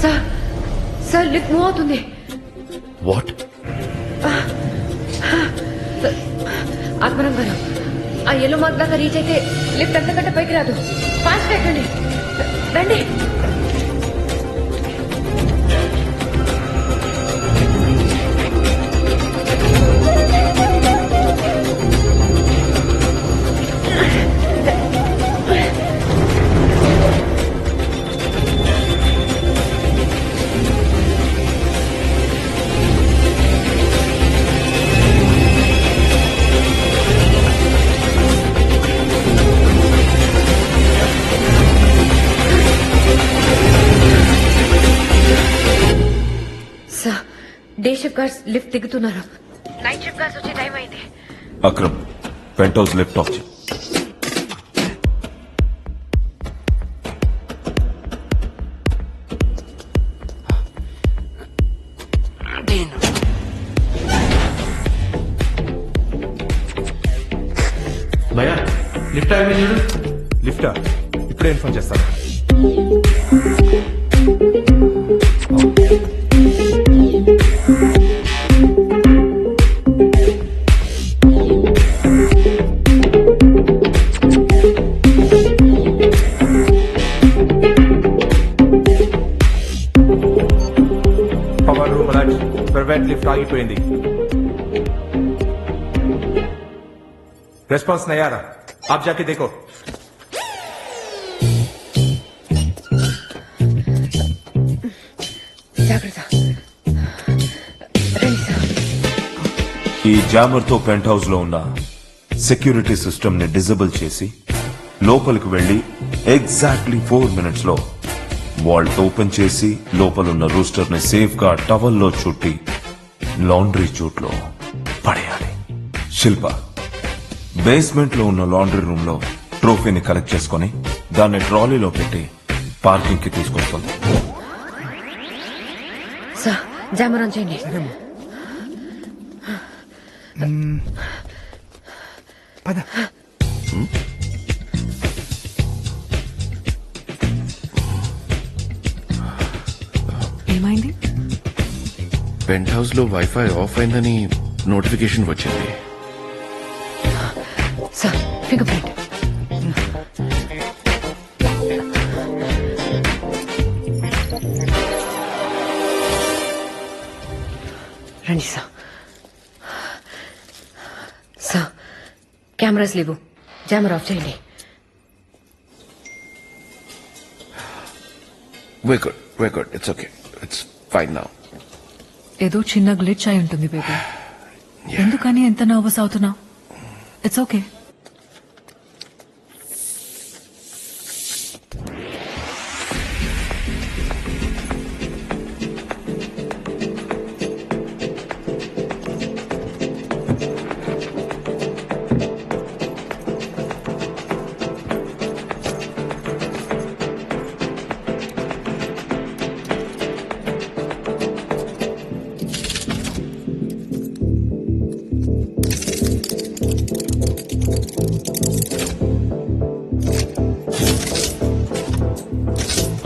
సార్ సార్ లిఫ్ట్ మూవ్ అవుతుంది. వాట్? ఆత్మరం గారు, ఆ ఎల్లో మార్క్ దాకా రీచ్ అయితే లిఫ్ట్ అంతకంటే పైకి రాదు. ఫాస్ట్ ఎక్కండి. రండి. డే షిఫ్ట్ గార్డ్స్ లిఫ్ట్ దిగుతున్నారు. నైట్ షిఫ్ట్ గార్డ్స్ వచ్చే టైం అయింది. Akram, penthouse lift off చేయి. భయా లిఫ్ట్ అయిపోయింది చూడు. లిఫ్టా? ఇప్పుడే ఇన్ఫార్మ్ చేస్తాను. Power room alert, private lift ఆగిపోయింది. రెస్పాన్స్ नहीं आ रहा, आप जाके देखो. జాగ్రత్త. రండి సార్. ఈ జామర్ తో పెంట్ హౌస్ లో ఉన్న సెక్యూరిటీ సిస్టమ్ ని డిజేబుల్ చేసి లోపలికి వెళ్లి ఎగ్జాక్ట్లీ 4 minutes లో వాల్ట్ ఓపెన్ చేసి లోపలున్న రూస్టర్ ని సేఫ్ గా టవల్ లో చుట్టి లాండ్రీ జూట్ లో పడేయాలి. శిల్ప బేస్మెంట్ లో ఉన్న లాండ్రీ రూమ్ లో ట్రోఫీని కలెక్ట్ చేసుకుని దాన్ని ట్రాలీలో పెట్టి పార్కింగ్ కి తీసుకొస్తుంది. సార్ జామర్ ఆన్ చేయండి. ఏమైంది? పెంట్ హౌస్ లో వైఫై ఆఫ్ అయిందని నోటిఫికేషన్ వచ్చింది. Sir finger print. రండి సార్. సార్ కెమెరాస్ లేవు, జామర్ ఆఫ్ చేయండి. We're good. It's okay. It's fine now. ఏదో చిన్న గ్లిచ్ అయి ఉంటుంది బేబీ. ఎందుకని ఎంత నర్వస్ అవుతున్నావు? It's okay.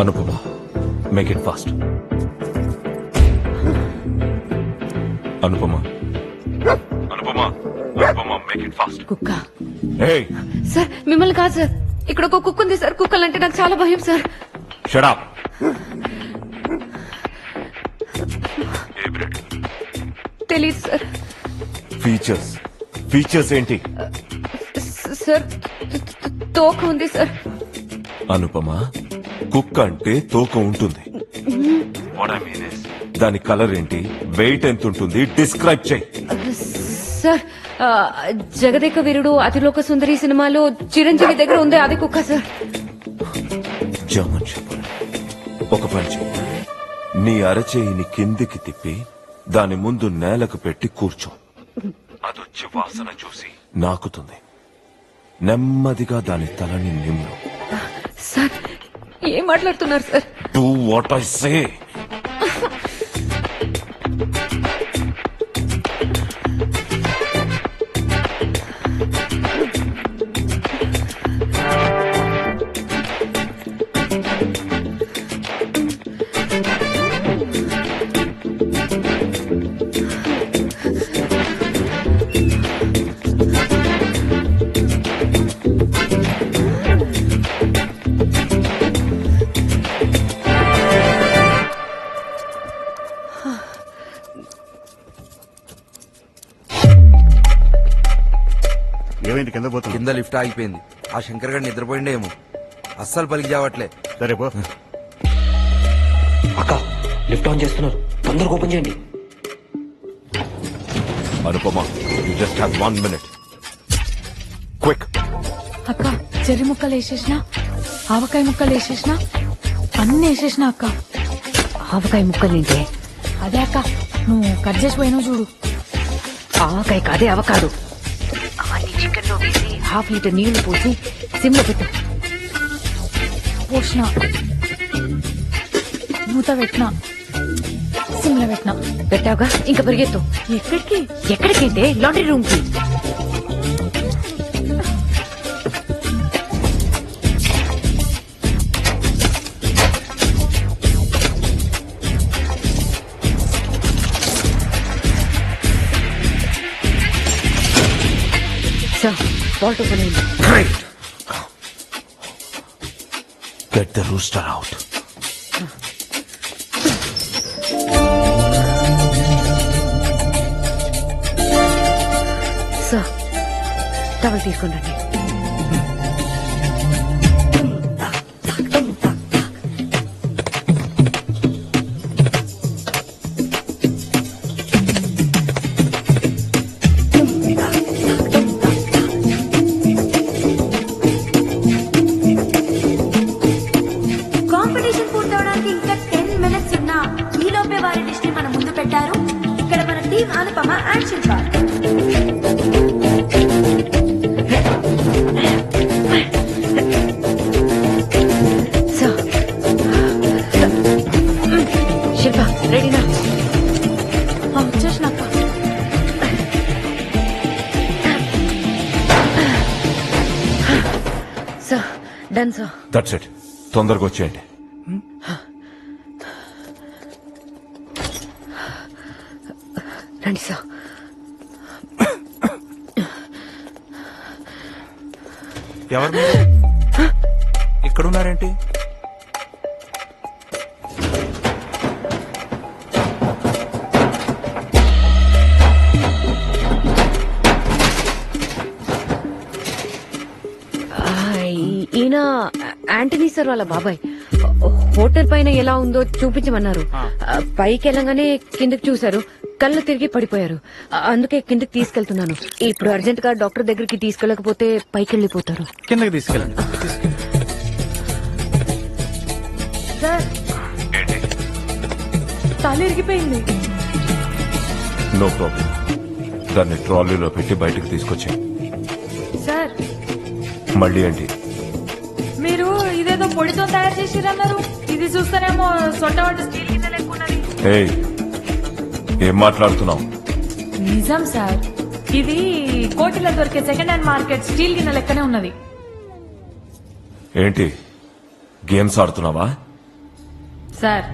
Anupama, make it fast. Anupama, Anupama, Anupama, make it fast. కుక్క. ఏయ్, సార్ మిమ్మల్ని కాదు సార్, ఇక్కడ ఒక కుక్క ఉంది సార్. కుక్కలంటే నాకు చాలా భయం సార్. Shut up. తెలీదు సార్. ఫీచర్స్ ఏంటి? సార్ తోక ఉంది సార్. అనుపమ, కుక్క అంటే తోక ఉంటుంది. దాని కలర్ ఏంటి? వెయిట్ ఎంత ఉంటుంది? డిస్క్రైబ్ చేయి. సార్ జగదేక వీరుడు అతిలోక సుందరి సినిమాలో చిరంజీవి దగ్గర ఉంది అది కుక్క సార్. జమన్ చెప్పండి. ఒక పని చెయ్యి, నీ అరచేయిని కిందికి తిప్పి దాని ముందు నేలకు పెట్టి కూర్చో. అదొచ్చి వాసన చూసి నాకుతుంది. నెమ్మదిగా దాని తలని నిమ్ము. సార్ ఏం మాట్లాడుతున్నారు sir? Do what I say. ఏమైంది? కింద పోతుంది. కింద లిఫ్ట్ ఆగిపోయింది. ఆ శంకర్ గారు నిద్రపోయిండేమో, అస్సలు పలికి చావట్లే. సరే పో. అక్క లిఫ్ట్ ఆన్ చేస్తున్నారు, తొందరగా ఓపెన్ చేయండి. Anupama, you just have 1 minute. Quick. అక్క చెర్రి ముక్కలు వేసేసిన, ఆవకాయ ముక్కలు వేసేసిన, అన్ని వేసేసిన అక్క. ఆవకాయ ముక్కలు ఏంటే? అదే అక్క నువ్వు కట్ చేసి పోయినావు చూడు. ఆవకాయ కాదే అవకాడు. అవన్నీ చికెన్ లో వేసి 1/2 లీటర్ నీళ్లు పోసి సిమ్ లో పెట్టు. పోసిన, మూత పెట్టినా, సిమ్ లో పెట్టినా. పెట్టావుగా, ఇంకా పరిగెత్తు. ఎక్కడికి? ఎక్కడికంటే లాండ్రీ రూమ్ కి. సార్ వాల్ట్ ఓపెన్ అయింది. Great. Get the rooster out. Sir towel తీసుకుని రండి. కాంపిటీషన్ పూర్తవడానికి ఇంకా 10 minutes ఉన్నా ఈ లోపే వారి లిస్ట్ ని మన ముందు పెట్టారు. ఇక్కడ మన team Anupama and Shilpa. Sir Shilpa రెడీనా? వచ్చేసినాక sir done sir. That's it. తొందరగా వచ్చేయండి. రండి సార్. ఎవరు మీరు? ఇక్కడ ఉన్నారేంటి? ఈయన యాంటనీ సార్ వాళ్ళ బాబాయ్. హోటల్ పైన ఎలా ఉందో చూపించమన్నారు. పైకి వెళ్ళగానే కిందకి చూశారు, కళ్ళు తిరిగి పడిపోయారు. అందుకే కిందకి తీసుకెళ్తున్నాను. ఇప్పుడు అర్జెంట్ గా డాక్టర్ దగ్గరికి తీసుకెళ్లకపోతే పైకి వెళ్ళిపోతారు. కిందకి తీసుకెళ్ళండి. సార్ తల ఇరిగిపోయింది. No problem. దాన్ని ట్రాలీలో పెట్టి బయటకు తీసుకొచ్చాయి. సార్ మళ్ళీ ఏంటి? మీరు ఇదేదో పొడితో తయారు చేసిరన్నారు. ఇది చూస్తేనేమో సొట్టవాటి స్టీల్ కింద లెక్కున్నది. ఏయ్, ఏం మాట్లాడుతున్నావు? నిజం సార్, ఇది కోటిలో దొరికే సెకండ్ హ్యాండ్ మార్కెట్ స్టీల్ గిన్నె లెక్కనే ఉన్నది. ఏంటి గేమ్స్ ఆడుతున్నావా? సార్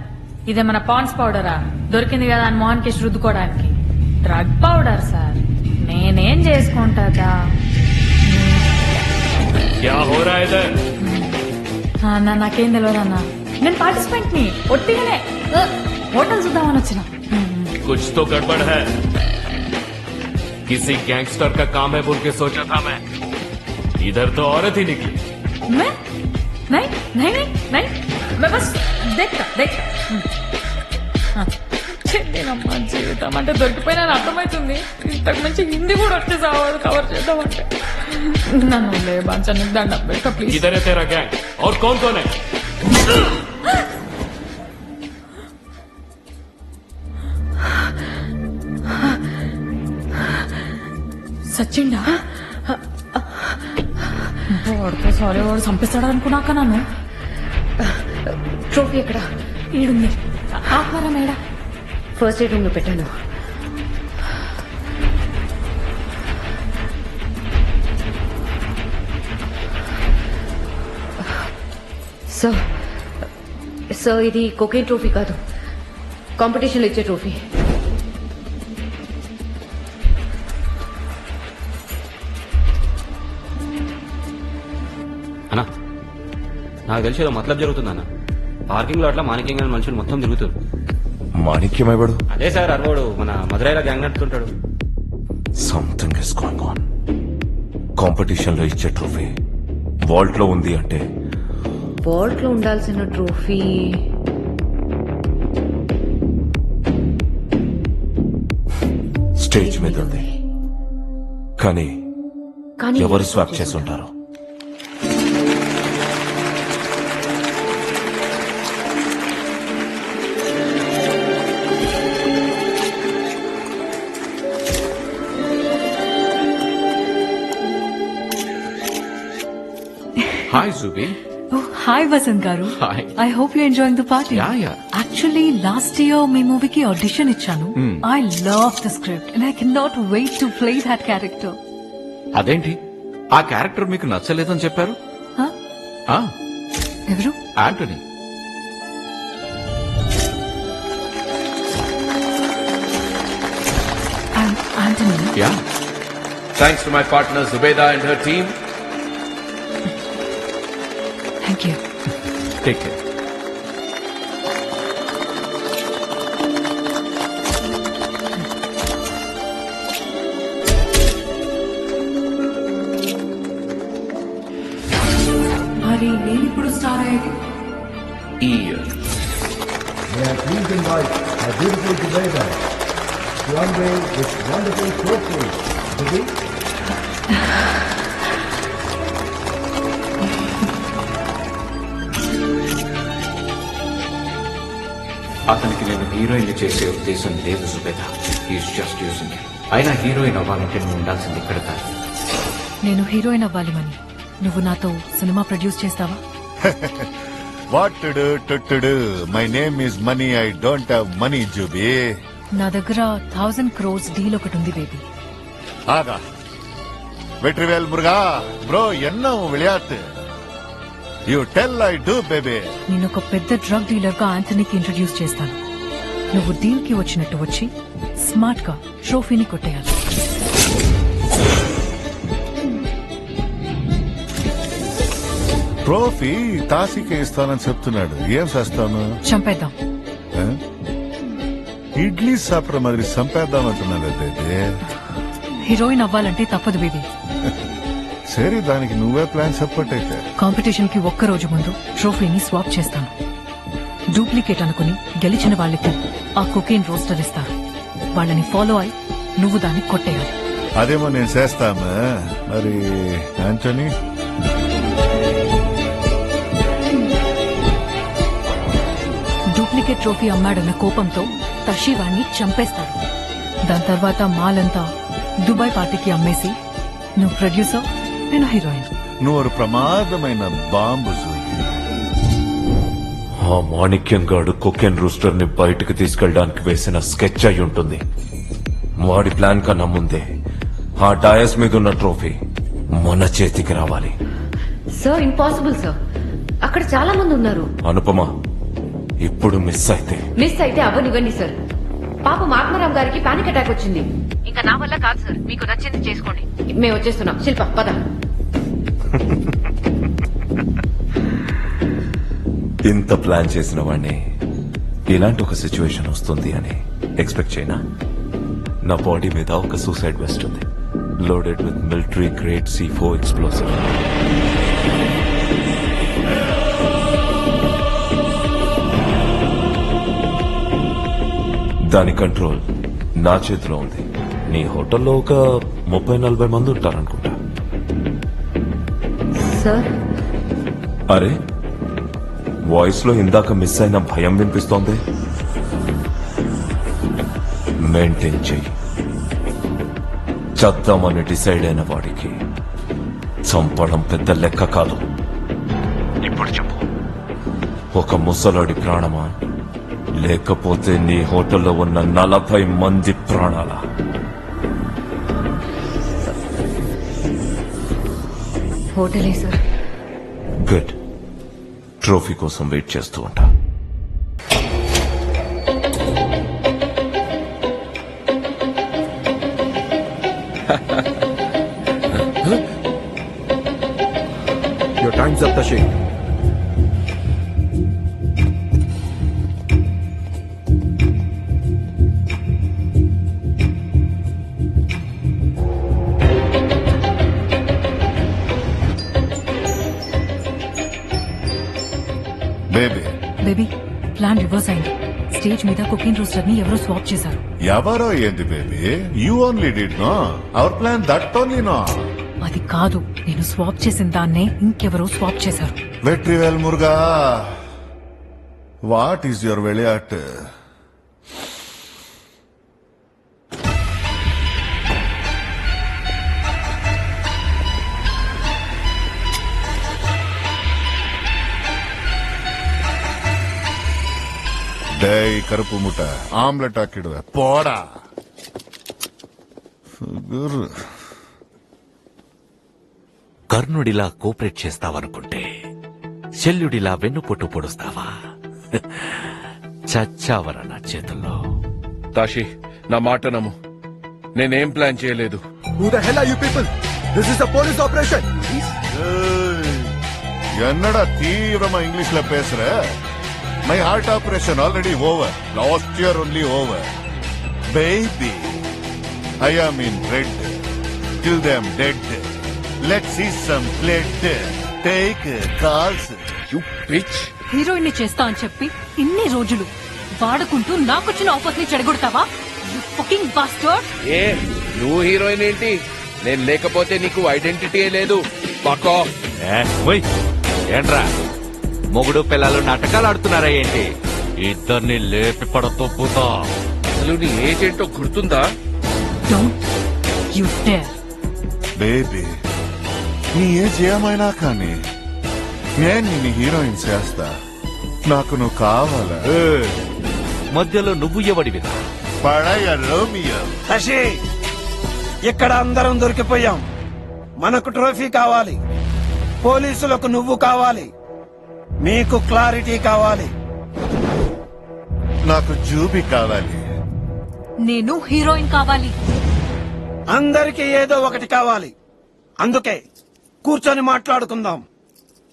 ఇదేమన్నా పాండ్స్ పౌడరా? దొరికింది కదా అని మోహన్ కి రుద్దుకోవడానికి. Drug powder sir. నేనేం చేసుకుంటా? क्या हो रहा है इधर? అన్నా నాకేం తెలియదు అన్న. నేను పార్టిసిపెంట్ ని ఒట్టిగానే హోటల్ చూద్దామని వచ్చిన. कुछ तो गड़बड़ है. किसी गैंगस्टर का काम है बोल के सोचा था मैं. इधर तो औरत ही निकली. मैं नहीं नहीं नहीं नहीं मैं बस देखता చెల్లినమ్మా జీవితం అంటే దొరికిపోయినా అర్థమవుతుంది. ఇంతకు మించి హిందీ కూడా వచ్చి కవర్ చేద్దామంటే నన్ను లే బాగా నీకు దండం పెట్ట ప్లీజ్. इधर है तेरा गैंग और कौन कौन है? సచ్చిండా? వాడితో సారీ వాడు చంపిస్తాడు అనుకున్నాక నన్ను. ట్రోఫీ ఎక్కడ? ఈడుంది. ఆత్మరా మేడా? ఫస్ట్ ఎయిడ్ రూమ్ లో పెట్టాను. సార్ ఇది కోకేన్ ట్రోఫీ కాదు, కాంపిటీషన్ లో ఇచ్చే ట్రోఫీ. అన్నా నాకు తెలిసి ఏదో మతలబ్ జరుగుతుందన్న. పార్కింగ్ లో అట్లా మాణిక్యంగా మనుషులు మొత్తం తిరుగుతారు. మాణిక్యమైవాడు? అదే సార్ అరవాడు మన మధురైలో గ్యాంగ్ నడుతుంటాడు. Something is going on. Competition లో ఇచ్చే ట్రోఫీ వాల్ట్ లో ఉంది అంటే వాల్ట్ లో ఉండాల్సిన ట్రోఫీ స్టేజ్ మీద ఉంది. కానీ ఎవరు స్వాప్ చేసి ఉంటారు? Hi, Zubi. Oh, hi, Vasant Garu. Hi. I hope you're enjoying the party. Yeah. Actually, last year, my movie ki audition ichanu. I love the script and I cannot wait to play that character. అదేంటి ఆ character మీకు నచ్చలేదని చెప్పారు? Huh? ఎవరు? Antony. Anthony. Yeah Thanks to my partner Zubeda and her team. Thank you. Take care. మరి నేను ఇప్పుడు star అయ్యేది ఈ year May I please invite our beautiful Zubeda to unveil this wonderful trophy. Zubeda? అతనికి నేను heroine చేసే ఉద్దేశం లేదు సుబేదా. He's just using. అయినా హీరోయిన్ అవ్వాలంటే నువ్వు ఉండాల్సింది ఇక్కడ కాదు. నేను హీరోయిన్ అవ్వాలి మని నువ్వు నాతో సినిమా ప్రొడ్యూస్ చేస్తావా? What to do? My name is money. I don't have money, Jubi. నా దగ్గర 1000 crores డీల్ ఒకటి ఉంది బేబీ. ஆகா வெற்றிவேல் முருகா ப்ரோ என்ன விளையாட்டு you tell I do baby. నేను ఒక పెద్ద డ్రగ్ డీలర్ గా ఆంథనీకి ఇంట్రడ్యూస్ చేస్తాను. నువ్వు డీల్ కి వచ్చినట్టు వచ్చి స్మార్ట్ గా ట్రోఫీని కొట్టేయాలి. ట్రోఫీ తాసికే ఇస్తానని చెప్తున్నాడు. ఏం చేస్తాను? చంపేద్దాం. ఇడ్లీ సాపిడ మాదిరి చంపేద్దామంటున్నాడు బేబీ. హీరోయిన్ అవ్వాలంటే తప్పదు బేబీ. సరే దానికి నువ్వే ప్లాన్ సపోర్ట్ అయితే. కాంపిటీషన్ కి ఒక్క రోజు ముందు ట్రోఫీని స్వాప్ చేస్తాను. డూప్లికేట్ అనుకుని గెలిచిన వాళ్ళకి ఆ కొకేన్ రోస్టర్ ఇస్తారు. వాళ్ళని ఫాలో అయి నువ్వు దాన్ని కొట్టేయాలి. అదేమో నేను చేస్తామా. మరి ఆంటనీ? డూప్లికేట్ ట్రోఫీ అమ్మాడన్న కోపంతో తషి వాణ్ణి చంపేస్తాడు. దాని తర్వాత మాలంతా దుబాయ్ పార్టీకి అమ్మేసి నువ్వు ప్రొడ్యూసర్, నేను హీరోయిన్. నువ్వు ఒక ప్రమాదమైన బాంబు సూయి. ఆ మాణిక్యం గాడు కొకెన్ రూస్టర్ ని బయటకు తీసుకెళ్ళడానికి వేసిన స్కెచ్ అయి ఉంటుంది. వాడి ప్లాన్ కన్నా ముందే ఆ డయస్ మీద ఉన్న ట్రోఫీ మన చేతికి రావాలి. సార్ ఇంపాసిబుల్ సార్, అక్కడ చాలా మంది ఉన్నారు. అనుపమ, ఇప్పుడు మిస్ అయితే అవ్వనివ్వండి సార్. పాపం ఆత్మారాం గారికి పానిక్ అటాక్ వచ్చింది. ఇంకా నా వల్ల కాదు సార్, మీకు నచ్చింది చేసుకోండి. మేము వచ్చేస్తున్నాం. శిల్ప పద. ఇంత ప్లాన్ చేసిన వాడిని ఇలాంటి ఒక సిచ్యువేషన్ వస్తుంది అని ఎక్స్పెక్ట్ చేయనా? నా బాడీ మీద ఒక సూసైడ్ వెస్ట్ ఉంది, loaded with military grade C4 explosive. దాని కంట్రోల్ నా చేతిలో ఉంది. నీ హోటల్లో ఒక 30-40 మంది ఉంటారనుకుంటా. సార్, అరే వాయిస్ లో ఇందాక మిస్ అయిన భయం వినిపిస్తోంది. మెయింటైన్ చెయ్యి. చద్దామని డిసైడ్ అయిన వాడికి చంపడం పెద్ద లెక్క కాదు. ఇప్పుడు చెప్పు, ఒక ముసలాడి ప్రాణమా లేకపోతే నీ హోటల్లో ఉన్న 40 మంది ప్రాణాలా? హోటలే సార్. గుడ్. ట్రోఫీ కోసం వెయిట్ చేస్తూ ఉంటా. Your time's up, Tashi. Baby baby, plan reverse అయింది. స్టేజ్ మీద కుకింగ్ రోస్టర్ ని ఎవరో స్వాప్ చేశారు. ఎవరో ఏంది baby? You only did no our plan, that only no. అది కాదు, నేను స్వాప్ చేసిన దాన్నే ఇంకెవరో స్వాప్ చేశారు. Vetrivel Muruga, what is your విளையாட்டு? டேய் கருப்பு முட்டை, ஆம்லெட் ஆக்கிடுவேன் போடா. కర్ణుడిలా కోఆపరేట్ చేస్తావనుకుంటే శల్యుడిలా వెన్నుపోటు పొడుస్తావా? చచ్చావర నా చేతుల్లో. తాషి, నా మాట నమ్ము. నేనేం ప్లాన్ చేయలేదు. Who the hell are you people? This is a police operation. என்னடா தீவிரமா இங்கிலீஷ்ல பேசுற? My heart operation already over. Last year only over. Baby, I am in red. Till them dead. Let's see some blood. Take calls. You bitch. Heroine ని చేస్తా అని చెప్పి ఇన్ని రోజులు వాడుకుంటూ నాకొచ్చిన ఆఫర్స్ ని చెడగొడతావా? Fucking bastard. ఏ నువ్వు హీరోయిన్ ఏంటి? నేను లేకపోతే నీకు ఐడెంటిటీ లేదు. పక్కో. ఏంట్రా మొగుడు పిల్లలు నాటకాలు ఆడుతున్నారా ఏంటి? ఇద్దరిని లేపి పడతోపుతా. అసలు నీ ఏజ్ ఏంటో గుర్తుందా? Don't you dare. బేబీ, నీ ఏజ్ ఏమైనా కానీ నేను నిన్ను హీరోయిన్ చేస్తా. నాకు నువ్వు కావాలా? మధ్యలో నువ్వు ఎవడివిరా? పడయ రోమియో. శశి, ఇక్కడ అందరం దొరికిపోయాం. మనకు ట్రోఫీ కావాలి, పోలీసులకు నువ్వు కావాలి, మీకు క్లారిటీ కావాలి. నాకు జూబీ కావాలి. నేను హీరోయిన్ కావాలి. అందరికీ ఏదో ఒకటి కావాలి. అందుకే కూర్చొని మాట్లాడుకుందాం.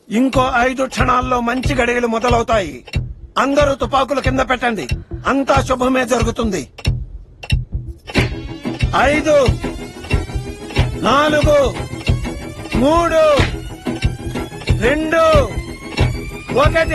ఇంకో 5 క్షణాల్లో మంచి గడియలు మొదలవుతాయి. అందరూ తుపాకులు కింద పెట్టండి. అంతా శుభమే జరుగుతుంది. 5, 4, 3, 2, 1.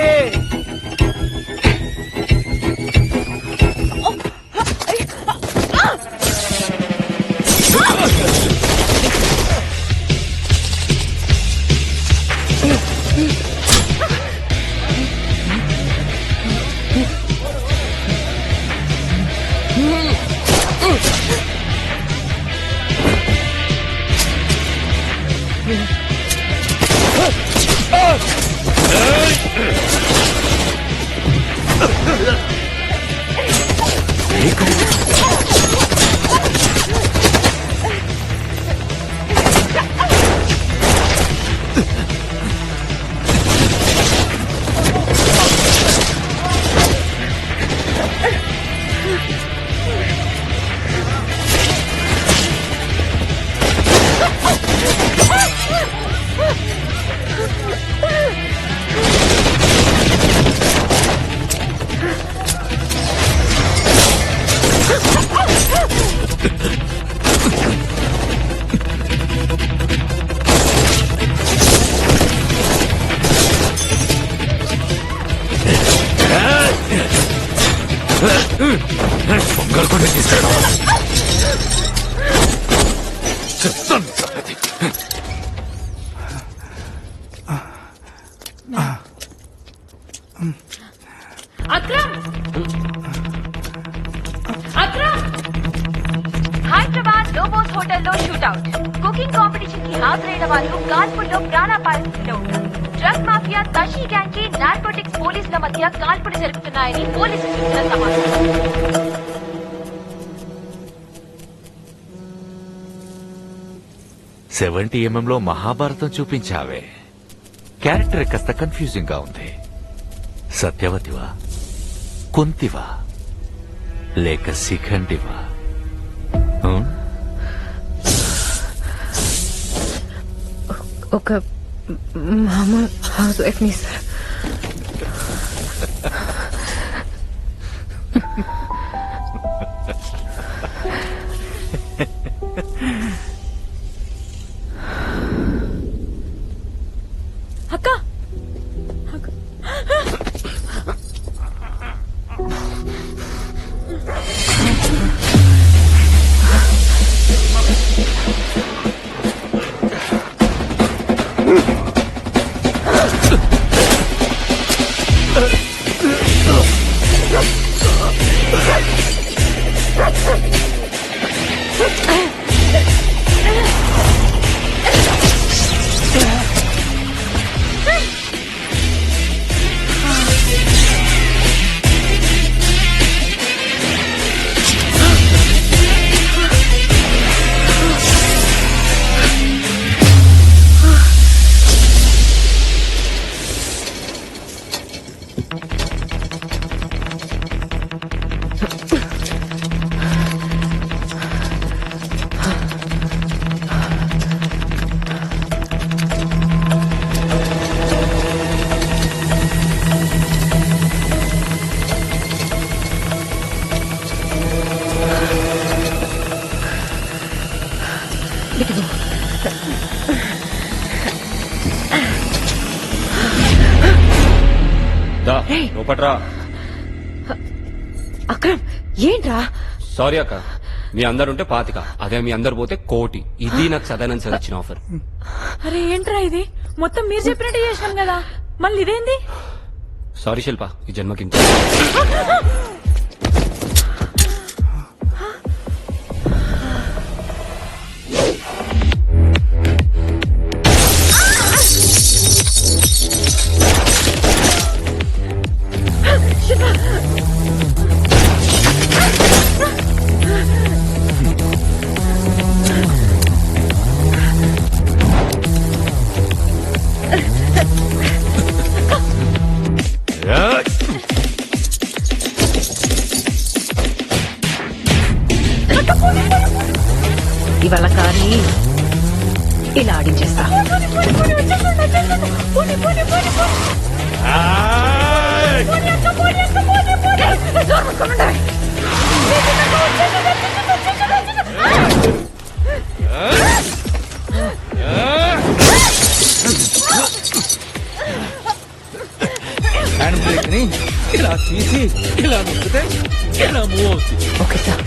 అక్రమ్, అక్రమ్, హైదరాబాద్ లోబోస్ హోటల్లో షూట్అవుట్. కుకింగ్ కాంపిటీషన్ కి హాజరైన వాళ్ళు కాల్పుల్లో ప్రాణాపాయ స్థితిలో ఉన్నారు. డ్రగ్ మాఫియా తషీ గ్యాంగ్ కి నార్కోటిక్స్ పోలీసుల మధ్య కాల్పులు జరుగుతున్నాయని పోలీసులు ఇచ్చిన సమాచారం. 70mm లో మహాభారతం చూపించావే. క్యారెక్టర్ కాస్త కన్ఫ్యూజింగ్ గా ఉంది. సత్యవతివా, కుంతివా, లేక శిఖండివా? ఒక మామూలు హౌస్ వైఫ్ ని సార్. అక్క, ఇదిగో. లోపట్రా. అక్రమ్ ఏంట్రా? సారీ అక్క, మీ అందరుంటే 25, అదే మీ అందరు పోతే 1 కోటి. ఇది నాకు సదానంద్ సార్ ఇచ్చిన ఆఫర్. అరే ఏంట్రా ఇది? మొత్తం మీరు చెప్పినట్టు చేసినాం కదా, మళ్ళీ ఇదేంది? సారీ శిల్ప, ఈ జన్మకి ఇవాళ కానీ ఇలా ఆడించేస్తా. హ్యాండ్ బ్రేక్ ని ఇలా తీసి ఇలా నొక్కితే ఇలా మూవ్ అవుతుంది. Okay sir.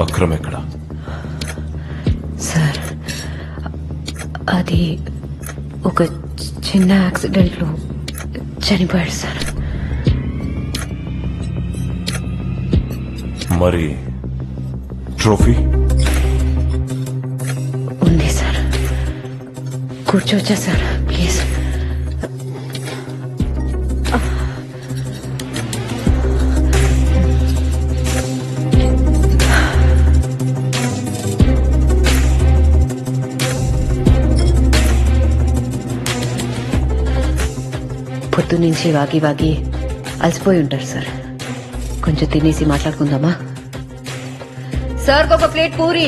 అక్రమ్ ఎక్కడ? సార్ అది ఒక చిన్న యాక్సిడెంట్ లో చనిపోయాడు సార్. మరి ట్రోఫీ ఉంది సార్. కూర్చోవచ్చా sir please? పొద్దు నుంచి వాగి వాగి అలసిపోయి ఉంటారు సార్. కొంచెం తినేసి మాట్లాడుకుందామా? సార్ ఒక ప్లేట్ పూరి.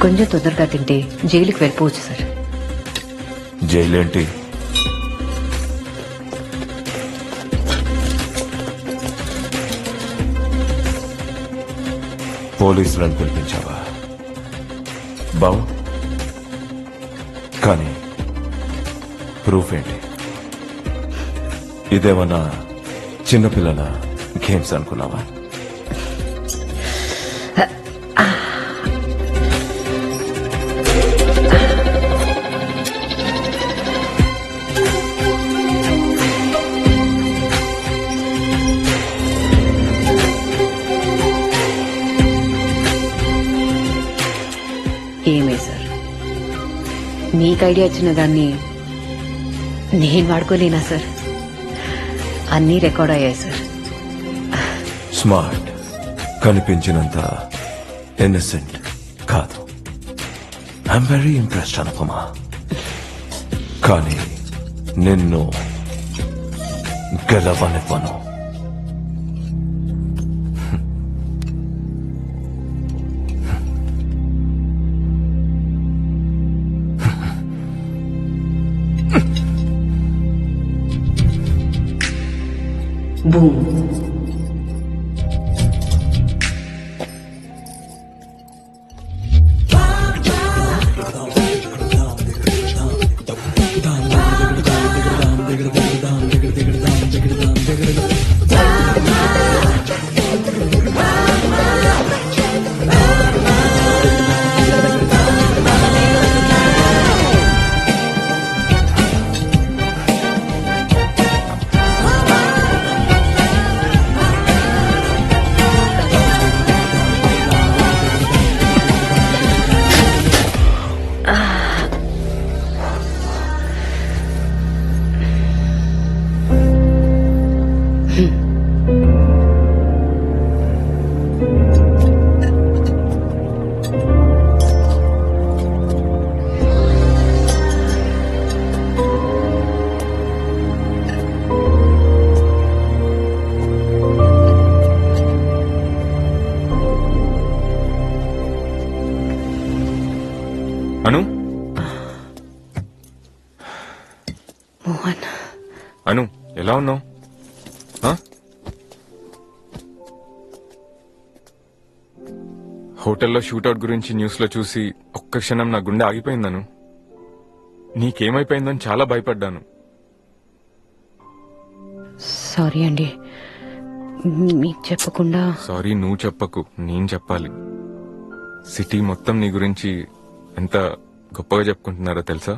కొంచెం తొందరగా తింటే జైలుకి వెళ్ళిపోవచ్చు సార్. జైలేంటి? పోలీసులను పిలిపించావా? బావు, కానీ ప్రూఫ్ ఏంటి? ఇదేమన్నా చిన్నపిల్లల గేమ్స్ అనుకున్నావా? ఏమే సార్, మీకు ఐడియా ఇచ్చిన దాన్ని నేను వాడుకోలేనా సార్? అన్నీ రికార్డ్ అయ్యాయి సార్. స్మార్ట్, కనిపించినంత ఇన్నసెంట్ కాదు. I'm very impressed Anupama. కానీ నిన్ను గెలవనివ్వను. అను, మోహన్, అను ఎలా ఉన్నావు? హోటల్లో షూట్అవుట్ గురించి న్యూస్ లో చూసి ఒక్క క్షణం నా గుండె ఆగిపోయిందను. నీకేమైపోయిందని చాలా భయపడ్డాను. సారీ అండి, మీకు చెప్పకుండా. సారీ నువ్వు చెప్పకు, నేను చెప్పాలి. సిటీ మొత్తం నీ గురించి ఎంత గొప్పగా చెప్పుకుంటున్నారో తెలుసా?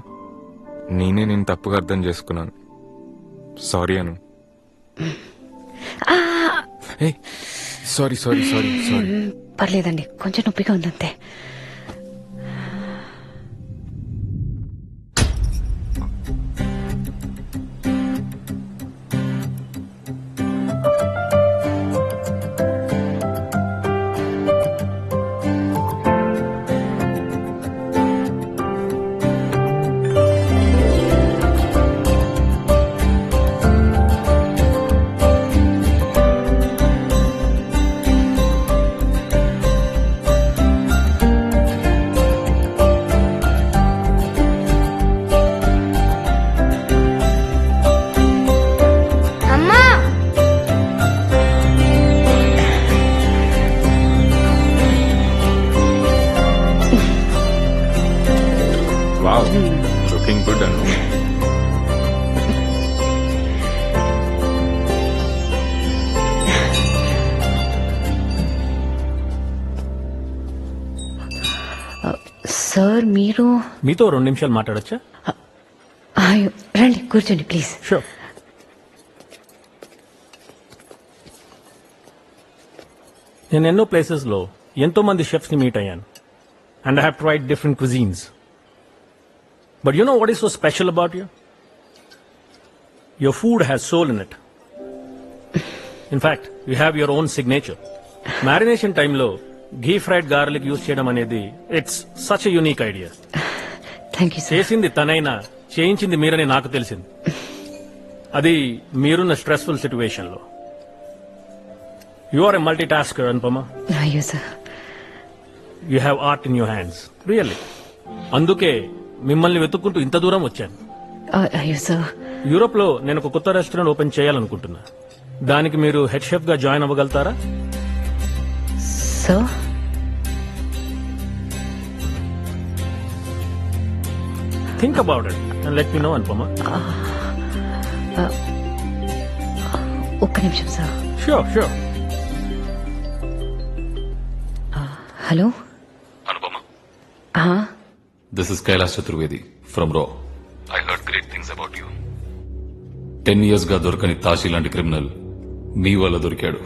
నేనే నేను తప్పుగా అర్థం చేసుకున్నాను. Sorry Anu. Sorry sorry sorry sorry. పర్లేదండి, కొంచెం నొప్పిగా ఉందంతే. Wow, looking good Anu. Sir, మీరు మీతో 2 నిమిషాలు మాట్లాడొచ్చా? అయ్యో, రండి కూర్చోండి ప్లీజ్. షూర్. నేను ఎన్నో ప్లేసెస్ లో ఎంతో మంది షెఫ్స్ ని మీట్ అయ్యాను. And I have tried different cuisines. But you know what is so special about you? Your food has soul in it. In fact you have your own signature. Marination టైంలో ghee fried garlic use చేయడం అనేది it's such a unique idea. Thank you. చేసింది తనైనా చేయించింది మీరని నాకు తెలిసింది. అది మీరున్న స్ట్రెస్ఫుల్ సిచ్యువేషన్ లో. You are a multitasker Anupama. అయ్యో sir. You have art in your hands, really. అందుకే మిమ్మల్ని వెతుక్కుంటూ ఇంత దూరం వచ్చాను. అయ్యో సార్. యూరోప్ లో నేను ఒక కొత్త రెస్టారెంట్ ఓపెన్ చేయాలనుకుంటున్నా. దానికి మీరు హెడ్ షెఫ్ గా జాయిన్ అవ్వగలుగుతారా? Sir, think about it and let me know Anupama. ఒక్క నిమిషం sir. Sure sure. Hello Anupama, ఆ, this is Kailash Chaturvedi from రా. I heard great things about you. 10 years గా దొరకని తాషి లాంటి క్రిమినల్ మీ వల్ల దొరికాడు.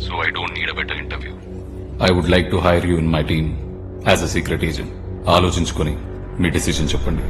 So I don't need a better interview. I would like to hire you in my team as a secret agent. ఆలోచించుకొని మీ decision చెప్పండి.